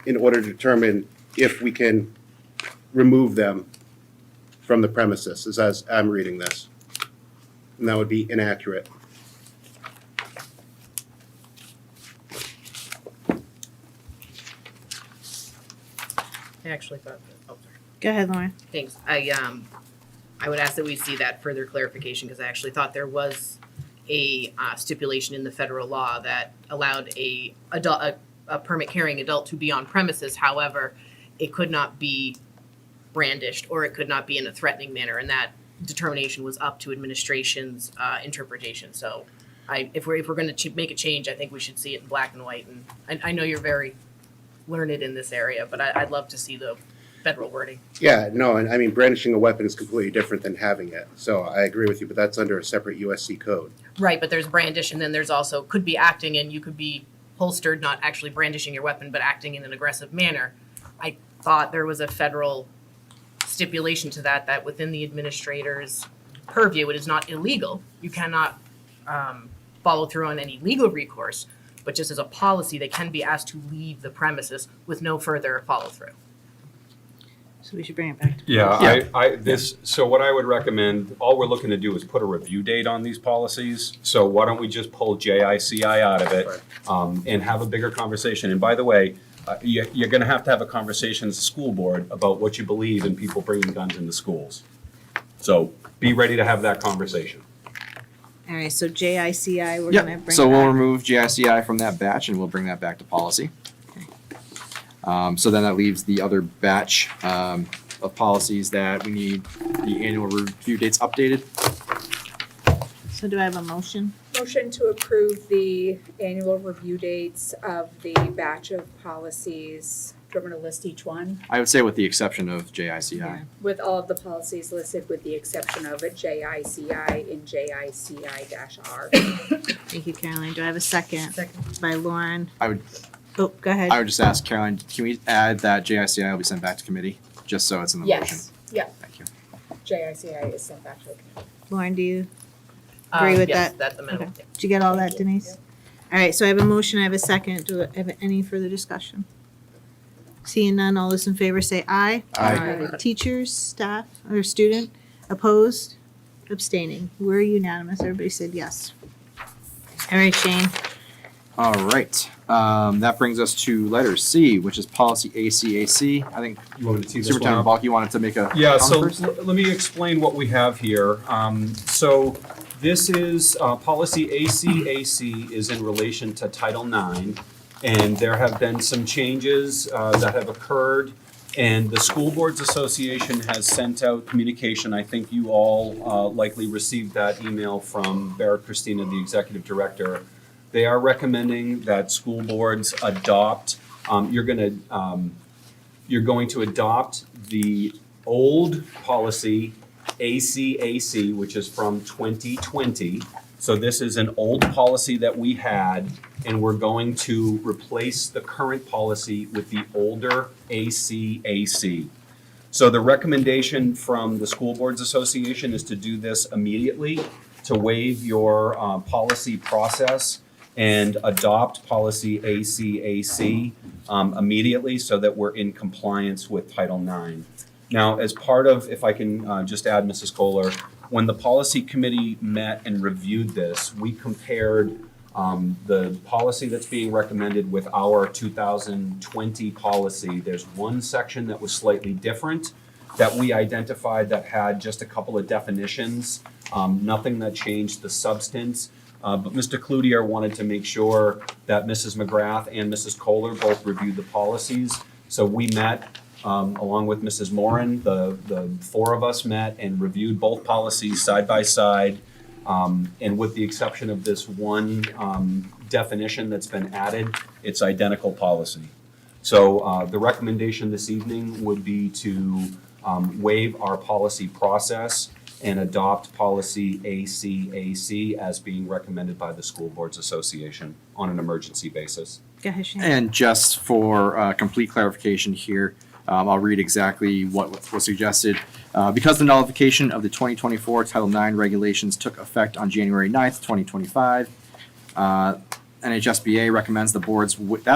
in order to determine if we can remove them from the premises, as I'm reading this. And that would be inaccurate. I actually thought that, oh, sorry. Go ahead, Lauren. Thanks. I would ask that we see that further clarification because I actually thought there was a stipulation in the federal law that allowed a permit carrying adult to be on premises. However, it could not be brandished or it could not be in a threatening manner, and that determination was up to administration's interpretation. So, if we're going to make a change, I think we should see it in black and white. And I know you're very learned in this area, but I'd love to see the federal wording. Yeah, no, and I mean brandishing a weapon is completely different than having it. So I agree with you, but that's under a separate USC code. Right, but there's brandish, and then there's also could be acting, and you could be holstered, not actually brandishing your weapon, but acting in an aggressive manner. thought there was a federal stipulation to that, that within the administrator's purview, it is not illegal. You cannot follow through on any legal recourse, but just as a policy, they can be asked to leave the premises with no further follow-through. So we should bring it back to. Yeah, so what I would recommend, all we're looking to do is put a review date on these policies. So why don't we just pull JICI out of it, and have a bigger conversation? And by the way, you're gonna have to have a conversation as a school board about what you believe in people bringing guns into schools. So be ready to have that conversation. All right, so JICI, we're Yep. gonna bring So we'll back. remove GICI from that batch and we'll bring that back to policy. So then that leaves the other batch of policies that we need the annual review dates updated. So do I have a motion? Motion to approve the annual review dates of the batch of policies. Do you want me to list each one? I would say with the exception of JICI. Yeah. With all of the policies listed with the exception of a JICI and JICI-R. Thank you, Caroline. Do I have a second? Second. By Lauren. I would Oh, go ahead. I would just ask Caroline, can we add that JICI will be sent back to committee, just so it's in the motion? Yes, yeah, Thank you. JICI is sent back to the committee. Lauren, do you agree with Yes, that? that's the minimum. Okay. Did you get all that, Denise? All right, so I have a motion, I have a second. Do I have any further discussion? Seeing none, all those in favor say aye. Aye. Teachers, staff, or student, opposed, abstaining. We're unanimous. Everybody said yes. All right, Shane. All right, that brings us to letter C, which is policy ACAC. I think You want me to tee this one Superintendent up? Balk, you wanted to make a Yeah, comment so first? let me explain what we have here. So this is, policy ACAC is in relation to Title IX, and there have been some changes that have occurred, and the School Boards Association has sent out communication. I think you all likely received that email from Barrett Christina, the Executive Director. They are recommending that school boards adopt, you're going to adopt the old policy ACAC, which is from 2020. So this is an old policy that we had, and we're going to replace the current policy with the older ACAC. So the recommendation from the School Boards Association is to do this immediately, to waive your policy process and adopt policy ACAC immediately so that we're in compliance with Title IX. Now, as part of, if I can just add, Mrs. Kohler, when the policy committee met and reviewed this, we compared the policy that's being recommended with our 2020 policy. There's one section that was slightly different that we identified that had just a couple of definitions, nothing that changed the substance. But Mr. Cloutier wanted to make sure that Mrs. McGrath and Mrs. Kohler both reviewed the policies. So we met, along with Mrs. Moran, the four of us met and reviewed both policies side by side. And with the exception of this one definition that's been added, it's identical policy. So the recommendation this evening would be to waive our policy process and adopt policy ACAC as being recommended by the School Boards Association on an emergency basis. Go ahead, Shane. And just for complete clarification here, I'll read exactly what was suggested. Because the nullification of the 2024 Title IX regulations took effect on January 9th, 2025, NHSBA recommends that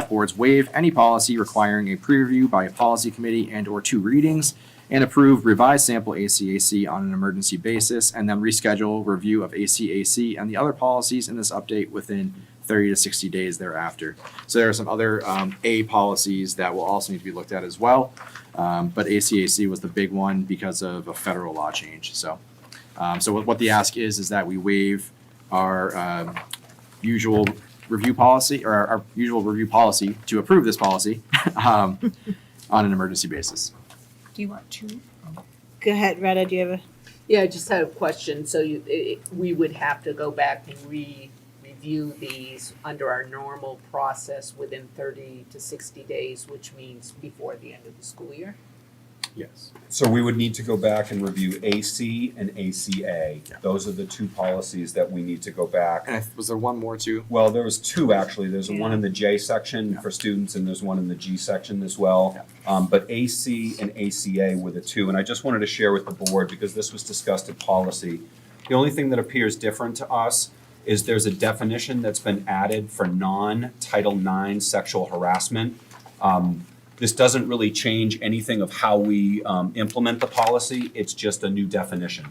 boards waive any policy requiring a pre-review by a policy committee and/or 2 readings, and approve revised sample ACAC on an emergency basis, and then reschedule review of ACAC and the other policies in this update within 30 to 60 days thereafter. So there are some other A policies that will also need to be looked at as well, but ACAC was the big one because of a federal law change. So what the ask is that we waive our usual review policy, or our usual review policy to approve this policy on an emergency basis. Do you want to? Go ahead, Retta, do you have a? Yeah, I just had a question. So we would have to go back and review these under our normal process within 30 to 60 days, which means before the end of the school year? Yes. So we would need to go back and review AC and ACA. Those are the two policies that we need to go back. And was there one more too? Well, there was two actually. There's one in the J section for students and there's one in the G section as well. But AC and ACA were the two. And I just wanted to share with the board, because this was discussed in policy. The only thing that appears different to us is there's a definition that's been added for non-Title IX sexual harassment. This doesn't really change anything of how we implement the policy. It's just a new definition.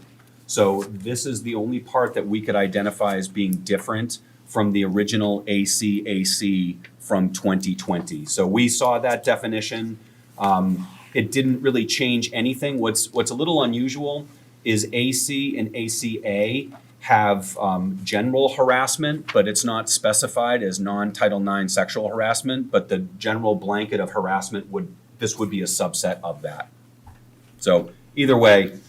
So this is the only part that we could identify as being different from the original ACAC from 2020. So we saw that definition. It didn't really change anything. What's a little unusual is AC and ACA have general harassment, but it's not specified as non-Title IX sexual harassment, but the general blanket of harassment this would be a subset of that. So either way,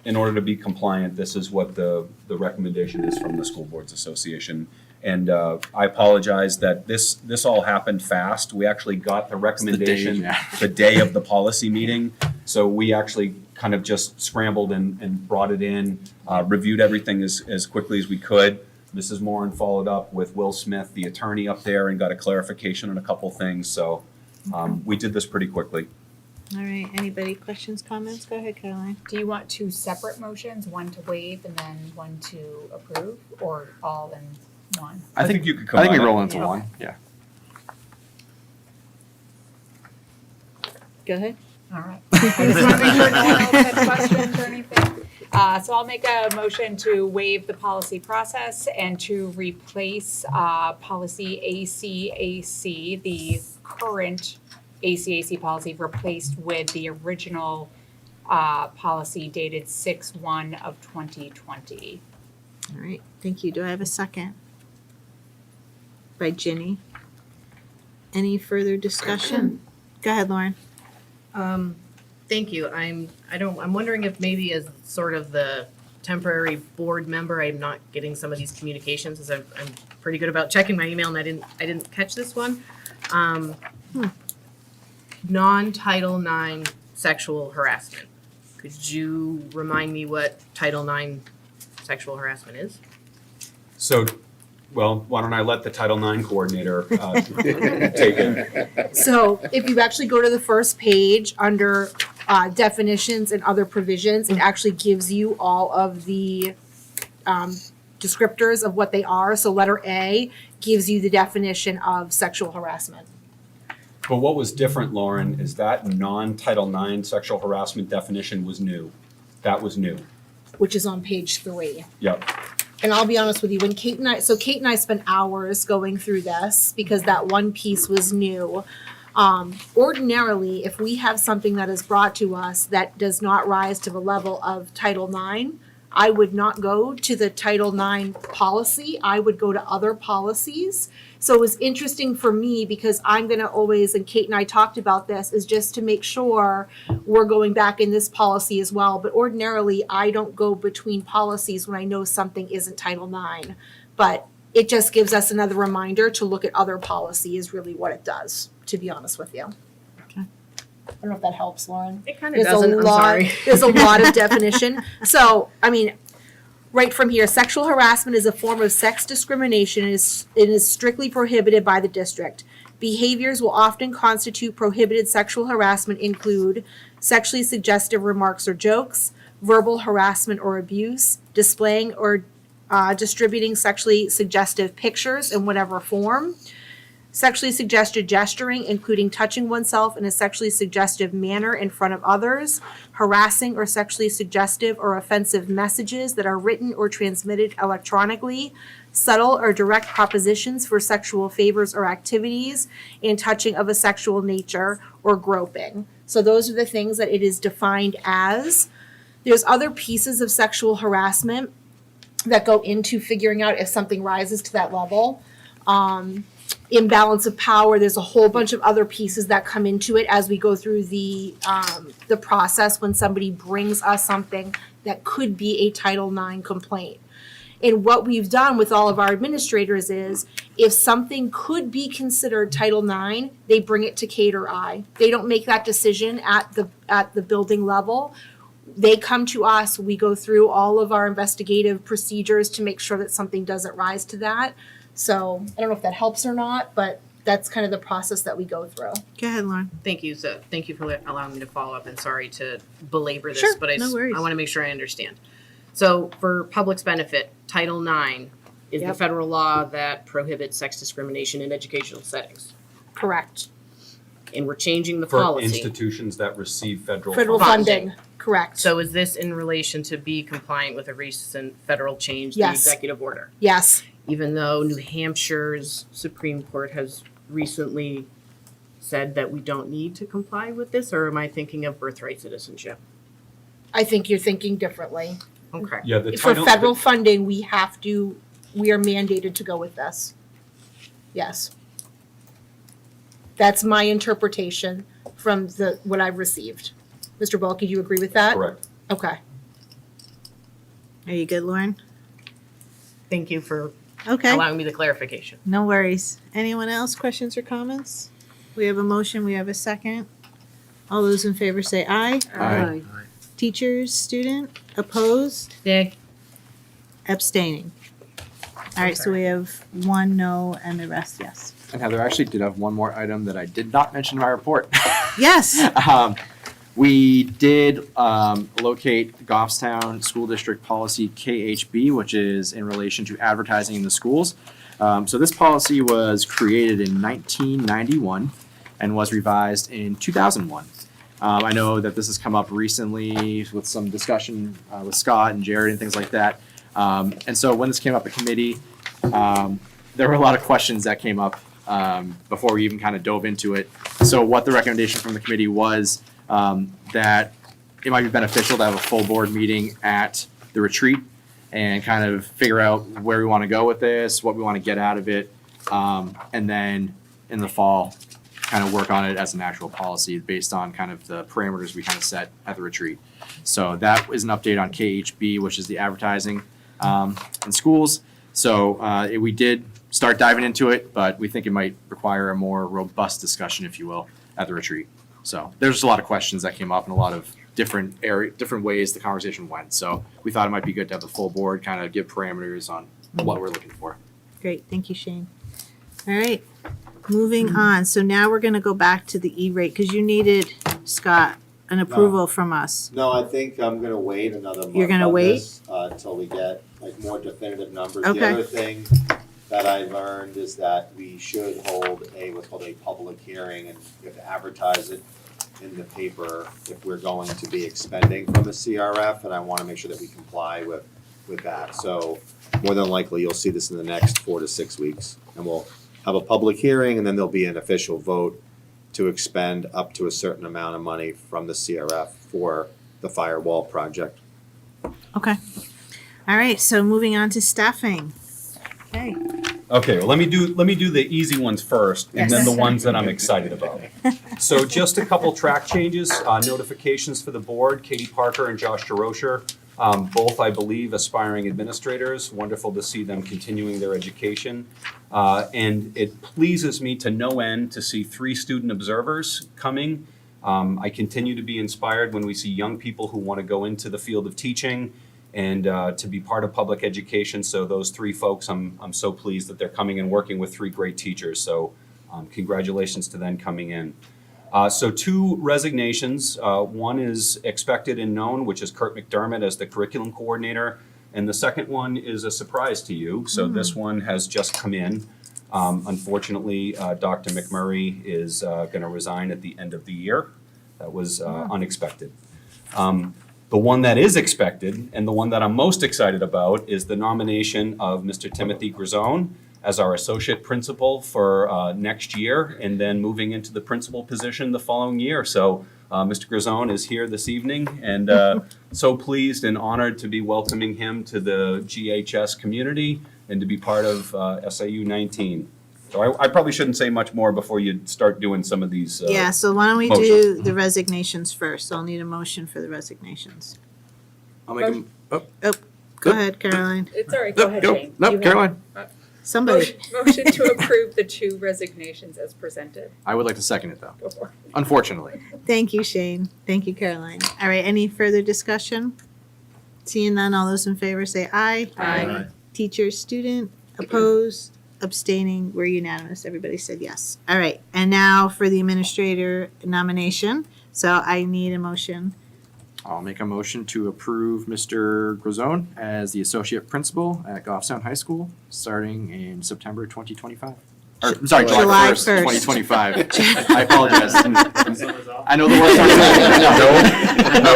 in order to be compliant, this is what the recommendation is from the School Boards Association. And I apologize that this all happened fast. We actually got the recommendation the day of the policy meeting. So we actually kind of just scrambled and brought it in, reviewed everything as quickly as we could. Mrs. Moran followed up with Will Smith, the attorney up there, and got a clarification on a couple things. So we did this pretty quickly. All right, anybody questions, comments? Go ahead, Caroline. Do you want two separate motions, one to waive and then one to approve, or all in one? I think you could I combine think we it. roll into Yeah. one. Yeah. Go ahead. All right. I just want to make sure no one else had questions or anything. So I'll make a motion to waive the policy process and to replace policy ACAC, the current ACAC policy, replaced with the original policy dated 6/1 of 2020. All right, thank you. Do I have a second? By Ginny. Any further discussion? Go ahead, Lauren. Thank you. I'm wondering if maybe as sort of the temporary board member, I'm not getting some of these communications, as I'm pretty good about checking my email, and I didn't catch this one. Non-Title IX sexual harassment. Could you remind me what Title IX sexual harassment is? So, well, why don't I let the Title IX coordinator take it? So if you actually go to the first page under definitions and other provisions, it actually gives you all of the descriptors of what they are. So letter A gives you the definition of sexual harassment. But what was different, Lauren, is that non-Title IX sexual harassment definition was new. That was new. Which is on page 3. Yep. And I'll be honest with you, when Kate and I spent hours going through this because that one piece was new. Ordinarily, if we have something that is brought to us that does not rise to the level of Title IX, I would not go to the Title IX policy. I would go to other policies. So it was interesting for me because I'm going to always, and Kate and I talked about this, is just to make sure we're going back in this policy as well. But ordinarily, I don't go between policies when I know something isn't Title IX. But it just gives us another reminder to look at other policy is really what it does, to be honest with you. Okay. I don't know if that helps, Lauren. It kind of doesn't, I'm sorry. There's a lot of definition. So, I mean, right from here, sexual harassment is a form of sex discrimination and it is strictly prohibited by the district. Behaviors will often constitute prohibited sexual harassment include sexually suggestive remarks or jokes, verbal harassment or abuse, displaying or distributing sexually suggestive pictures in whatever form, sexually suggested gesturing, including touching oneself in a sexually suggestive manner in front of others, harassing or sexually suggestive or offensive messages that are written or transmitted electronically, subtle or direct propositions for sexual favors or activities, and touching of a sexual nature or groping. So those are the things that it is defined as. There's other pieces of sexual harassment that go into figuring out if something rises to that level. Imbalance of power, there's a whole bunch of other pieces that come into it as we go through the process when somebody brings us something that could be a Title IX complaint. And what we've done with all of our administrators is If something could be considered Title IX, they bring it to Cater I. They don't make that decision at the building level. They come to us, we go through all of our investigative procedures to make sure that something doesn't rise to that. So I don't know if that helps or not, but that's kind of the process that we go through. Go ahead, Lauren. Thank you, so thank you for allowing me to follow up, and sorry to belabor this, Sure, but I no worries. want to make sure I understand. So for public's benefit, Title IX is the Yep. federal law that prohibits sex discrimination in educational settings. Correct. And we're changing the For policy. institutions that receive federal Federal funding. funding, correct. So is this in relation to be compliant with a recent federal change, the Yes. executive order? Yes, Even though New Hampshire's Supreme Court has recently said that we don't need to comply with this, or am I thinking of birthright citizenship? I think you're thinking differently. Okay. Yeah, the For title. federal funding, we are mandated to go with this. Yes. That's my interpretation from what I've received. Mr. Bulkey, do you agree with that? Correct. Okay. Are you good, Lauren? Thank you for Okay, allowing me the clarification. no worries. Anyone else, questions or comments? We have a motion, we have a second. All those in favor say aye. Aye. Teachers, student, opposed, Yay. abstaining. All right, so we have one no and the rest yes. And Heather, I actually did have one more item that I did not mention in my report. Yes, We did locate Goffstown School District Policy KHB, which is in relation to advertising in the schools. So this policy was created in 1991 and was revised in 2001. I know that this has come up recently with some discussion with Scott and Jared and things like that. And so when this came up at committee, there were a lot of questions that came up before we even kind of dove into it. So what the recommendation from the committee was that it might be beneficial to have a full board meeting at the retreat and kind of figure out where we want to go with this, what we want to get out of it, and then in the fall, kind of work on it as an actual policy based on kind of the parameters we kind of set at the retreat. So that is an update on KHB, which is the advertising in schools. So we did start diving into it, but we think it might require a more robust discussion, if you will, at the retreat. So there's a lot of questions that came up and a lot of different ways the conversation went. So we thought it might be good to have the full board kind of give parameters on what we're looking for. great, thank you, Shane. All right, moving on. So now we're gonna go back to the E-rate, because you needed, Scott, an approval from us. No, I think I'm gonna wait another month You're gonna on wait? this, until we get like more definitive numbers. Okay. The other thing that I learned is that we should hold what's called a public hearing, and we have to advertise it in the paper if we're going to be expending from the CRF, and I wanna make sure that we comply with that. So more than likely, you'll see this in the next 4 to 6 weeks, and we'll have a public hearing, and then there'll be an official vote to expend up to a certain amount of money from the CRF for the firewall project. Okay. All right, so moving on to staffing. Okay, Okay, well, let me do the easy ones first, and then the Yes. ones that I'm excited about. So just a couple track changes, notifications for the board, Katie Parker and Josh DeRocher, both, I believe, aspiring administrators. Wonderful to see them continuing their education. And it pleases me to no end to see 3 student observers coming. I continue to be inspired when we see young people who want to go into the field of teaching and to be part of public education. So those 3 folks, I'm so pleased that they're coming and working with 3 great teachers. So congratulations to them coming in. So 2 resignations. One is expected and known, which is Kurt McDermott as the curriculum coordinator. And the second one is a surprise to you. So this one has just come in. Unfortunately, Dr. McMurray is going to resign at the end of the year. That was unexpected. The one that is expected, and the one that I'm most excited about, is the nomination of Mr. Timothy Grisone as our associate principal for next year, and then moving into the principal position the following year. So Mr. Grisone is here this evening, and so pleased and honored to be welcoming him to the GHS community and to be part of SAU 19. So I probably shouldn't say much more before you start doing some of these. yeah, so why don't we do the resignations first? I'll need a motion for the resignations. I'll make Go ahead, Caroline. It's all right, go ahead, Shane. Nope, Caroline. Somebody. Motion to approve the 2 resignations as presented. I would like to second it though, Go for it. unfortunately. Thank you, Shane. Thank you, Caroline. All right, any further discussion? Seeing none, all those in favor say aye. Aye. Teacher, student, opposed, abstaining, we're unanimous. Everybody said yes. All right, and now for the administrator nomination. So I need a motion. I'll make a motion to approve Mr. Grazone as the associate principal at Goffstown High School, starting in September 2025. Or, I'm sorry, July July 1st, 1st. 2025. I apologize. I know the work's on. No,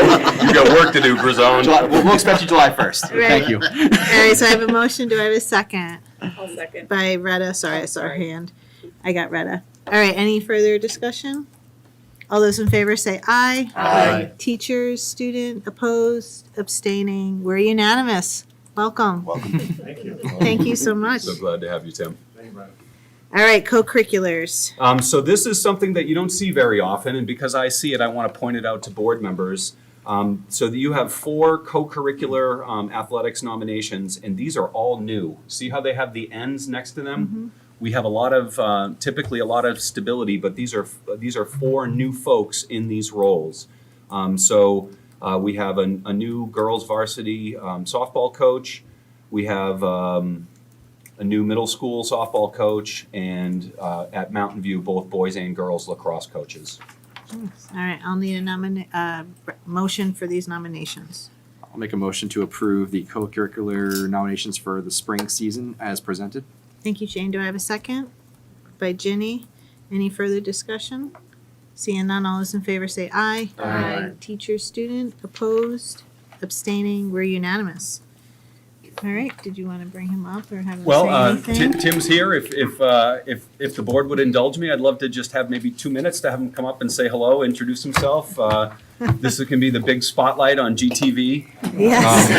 you got work to do, Grazone. We'll expect you July 1st. Right. Thank you. All right, so I have a motion. Do I have a second? I'll second. By Retta. Sorry, I saw her hand. I got Retta. All right, any further discussion? All those in favor say aye. Aye. Teachers, student, opposed, abstaining, we're unanimous. Welcome. Welcome. Thank you so much. So glad to have you, Tim. All right, co-curriculars. So this is something that you don't see very often, and because I see it, I want to point it out to board members. So that you have 4 co-curricular athletics nominations, and these are all new. See how they have the N's next to them? We have a lot of, typically a lot of stability, but these are 4 new folks in these roles. So we have a new girls varsity softball coach. We have a new middle school softball coach, and at Mountain View, both boys and girls lacrosse coaches. All right, I'll need a motion for these nominations. I'll make a motion to approve the co-curricular nominations for the spring season as presented. Thank you, Jane. Do I have a second? By Ginny. Any further discussion? Seeing none, all those in favor say aye. Aye. Teacher, student, opposed, abstaining, we're unanimous. All right, did you want to bring him up or have him say Well, anything? Tim's here. If the board would indulge me, I'd love to just have maybe 2 minutes to have him come up and say hello, introduce himself. This can be the big spotlight on GTV. Yes.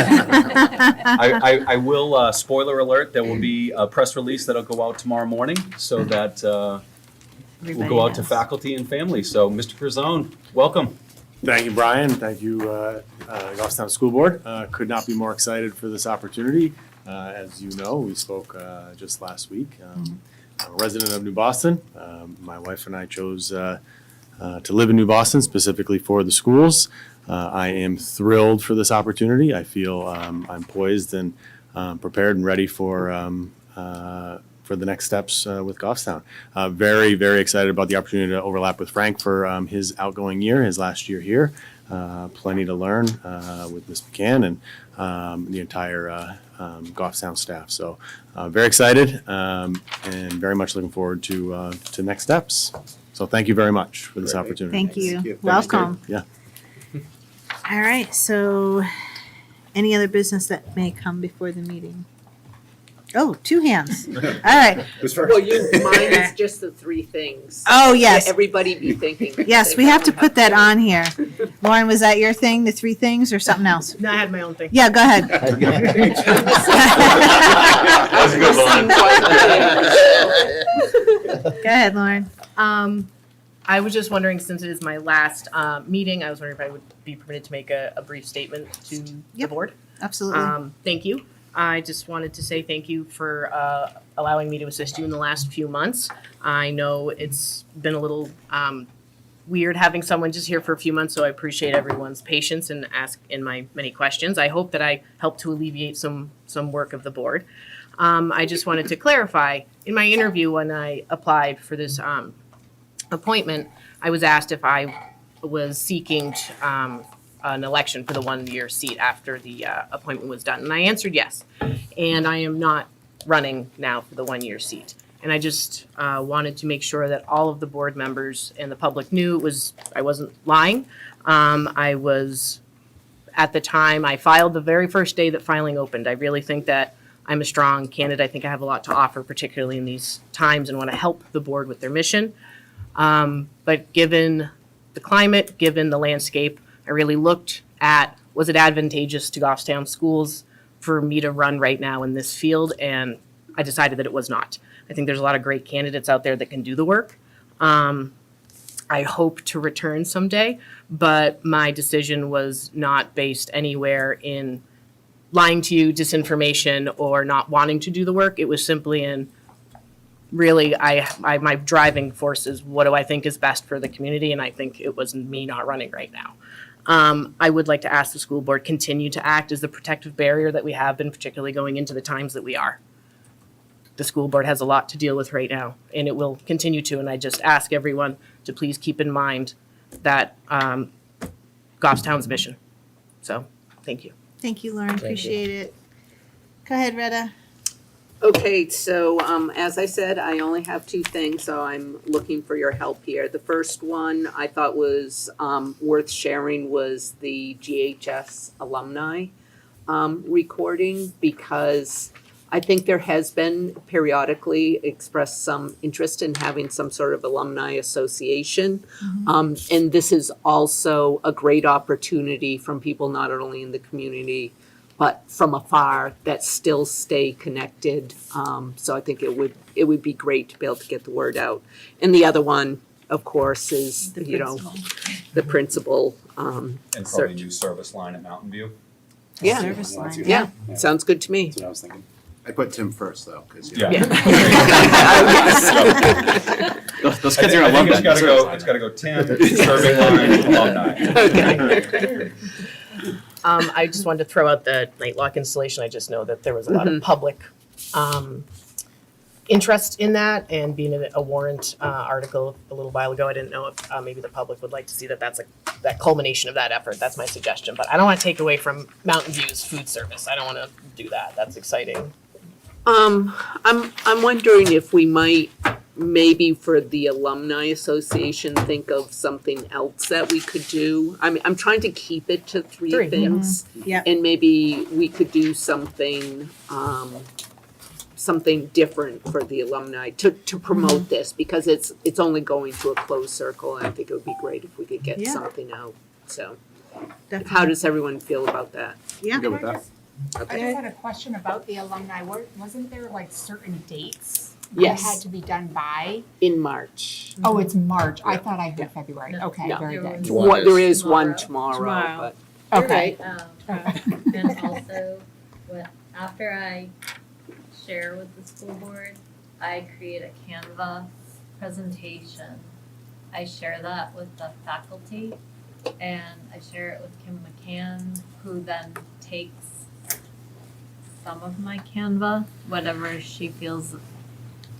I will, spoiler alert, there will be a press release that'll go out tomorrow morning so that will go out to faculty and family. So, Mr. Grazone, welcome. Thank you, Brian. Thank you, Goffstown School Board. Could not be more excited for this opportunity. As you know, we spoke just last week. I'm a resident of New Boston. My wife and I chose to live in New Boston specifically for the schools. I am thrilled for this opportunity. I feel I'm poised and prepared and ready for the next steps with Goffstown. Very, very excited about the opportunity to overlap with Frank for his outgoing year, his last year here. Plenty to learn with Ms. McCann and the entire Goffstown staff. So very excited and very much looking forward to next steps. So thank you very much for this opportunity. Thank you. Thank you. Welcome. Yeah. All right, so any other business that may come before the meeting? Oh, 2 hands. All right. Who's first? Well, mine is just the 3 things. Oh, yes. That everybody be thinking. Yes, we have to put that on here. Lauren, was that your thing, the 3 things, or something else? No, I had my own thing. Yeah, go ahead. That's a good one. Go ahead, Lauren. I was just wondering, since it is my last meeting, I was wondering if I would be permitted to make a brief statement to the Yep. board. Absolutely. Thank you. I just wanted to say thank you for allowing me to assist you in the last few months. I know it's been a little weird having someone just here for a few months, so I appreciate everyone's patience and ask in my many questions. I hope that I helped to alleviate some work of the board. I just wanted to clarify, in my interview when I applied for this appointment, I was asked if I was seeking an election for the 1-year seat after the appointment was done. And I answered yes. And I am not running now for the 1-year seat. And I just wanted to make sure that all of the board members and the public knew I wasn't lying. I was, at the time, I filed the very first day that filing opened. I really think that I'm a strong candidate. I think I have a lot to offer, particularly in these times, and want to help the board with their mission. But given the climate, given the landscape, I really looked at, was it advantageous to Goffstown schools for me to run right now in this field? And I decided that it was not. I think there's a lot of great candidates out there that can do the work. I hope to return someday, but my decision was not based anywhere in lying to you, disinformation, or not wanting to do the work. It was simply in really, my driving force is what do I think is best for the community, and I think it was me not running right now. I would like to ask the school board continue to act as the protective barrier that we have been, particularly going into the times that we are. The school board has a lot to deal with right now, and it will continue to, and I just ask everyone to please keep in mind that Goffstown's mission. So, thank you. Thank you, Lauren, appreciate it. Go ahead, Retta. Okay, so as I said, I only have two things, so I'm looking for your help here. The first one I thought was worth sharing was the GHS alumni recording, because I think there has been periodically expressed some interest in having some sort of alumni association. And this is also a great opportunity from people not only in the community, but from afar that still stay connected. So I think it would be great to be able to get the word out. And the other one, of course, is, the principal. And probably new service line at Mountain View. Yeah, Service line. yeah, sounds good to me. That's what I was thinking. I put Tim first, though, because, Those kids are I think alumni. it's gotta go Tim, serving line, alumni. Okay. I just wanted to throw out the night lock installation. I just know that there was a lot of public interest in that, and being a warrant article a little while ago, I didn't know if maybe the public would like to see that that culmination of that effort. That's my suggestion. But I don't want to take away from Mountain View's food service. I don't want to do that. That's exciting. I'm wondering if we might, maybe for the alumni association, think of something else that we could do. I'm trying to keep it to three things. Yeah. And maybe we could do something, something different for the alumni to promote this, because it's only going to a closed circle, and I think it would be great if we could get Yeah. something out. So, Definitely. how does everyone feel about that? Yeah. Good with that? I just had a question about the alumni. Wasn't there like certain dates Yes. that had to be done by? In March. Oh, it's March. I thought I heard February. Okay, No. very good. There is one tomorrow, but. Okay. And also, after I share with the school board, I create a Canva presentation. I share that with the faculty, and I share it with Kim McCann, who then takes some of my Canva, whatever she feels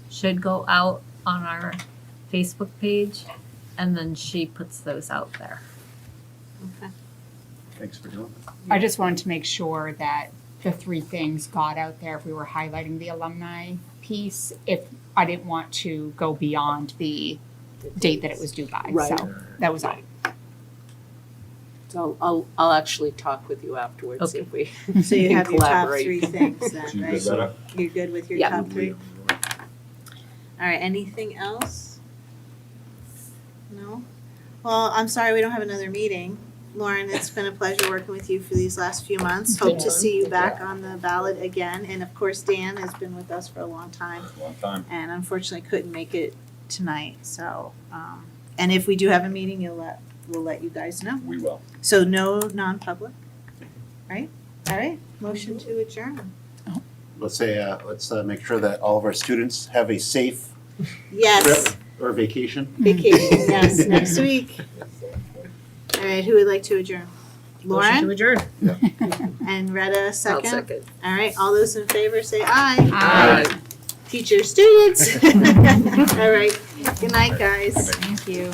should go out on our Facebook page, and then she puts those out there. Thanks for doing that. I just wanted to make sure that the three things got out there if we were highlighting the alumni piece, if I didn't want to go beyond the date that it was due by. Right. So that was all. So I'll actually talk with you afterwards if we So you can have your top collaborate. three things then, You right? good, Retta? You're good with your Yeah. top three? All right, anything else? No? Well, I'm sorry we don't have another meeting. Lauren, it's been a pleasure working with you for these last few months. Hope to see you back on the ballot again. And of course, Dan has been with us for a long time Long time. and unfortunately couldn't make it tonight, so, and if we do have a meeting, we'll let you guys know. We will. So no non-public, right? All right, motion to adjourn. Let's make sure that all of our students have a safe Yes, trip or vacation. vacation, yes, next week. All right, who would like to adjourn? Motion to Lauren adjourn. and Retta, I'll second. second. All right, all those in favor say aye. Aye. Teachers, students. All right, good night, guys. Thank you.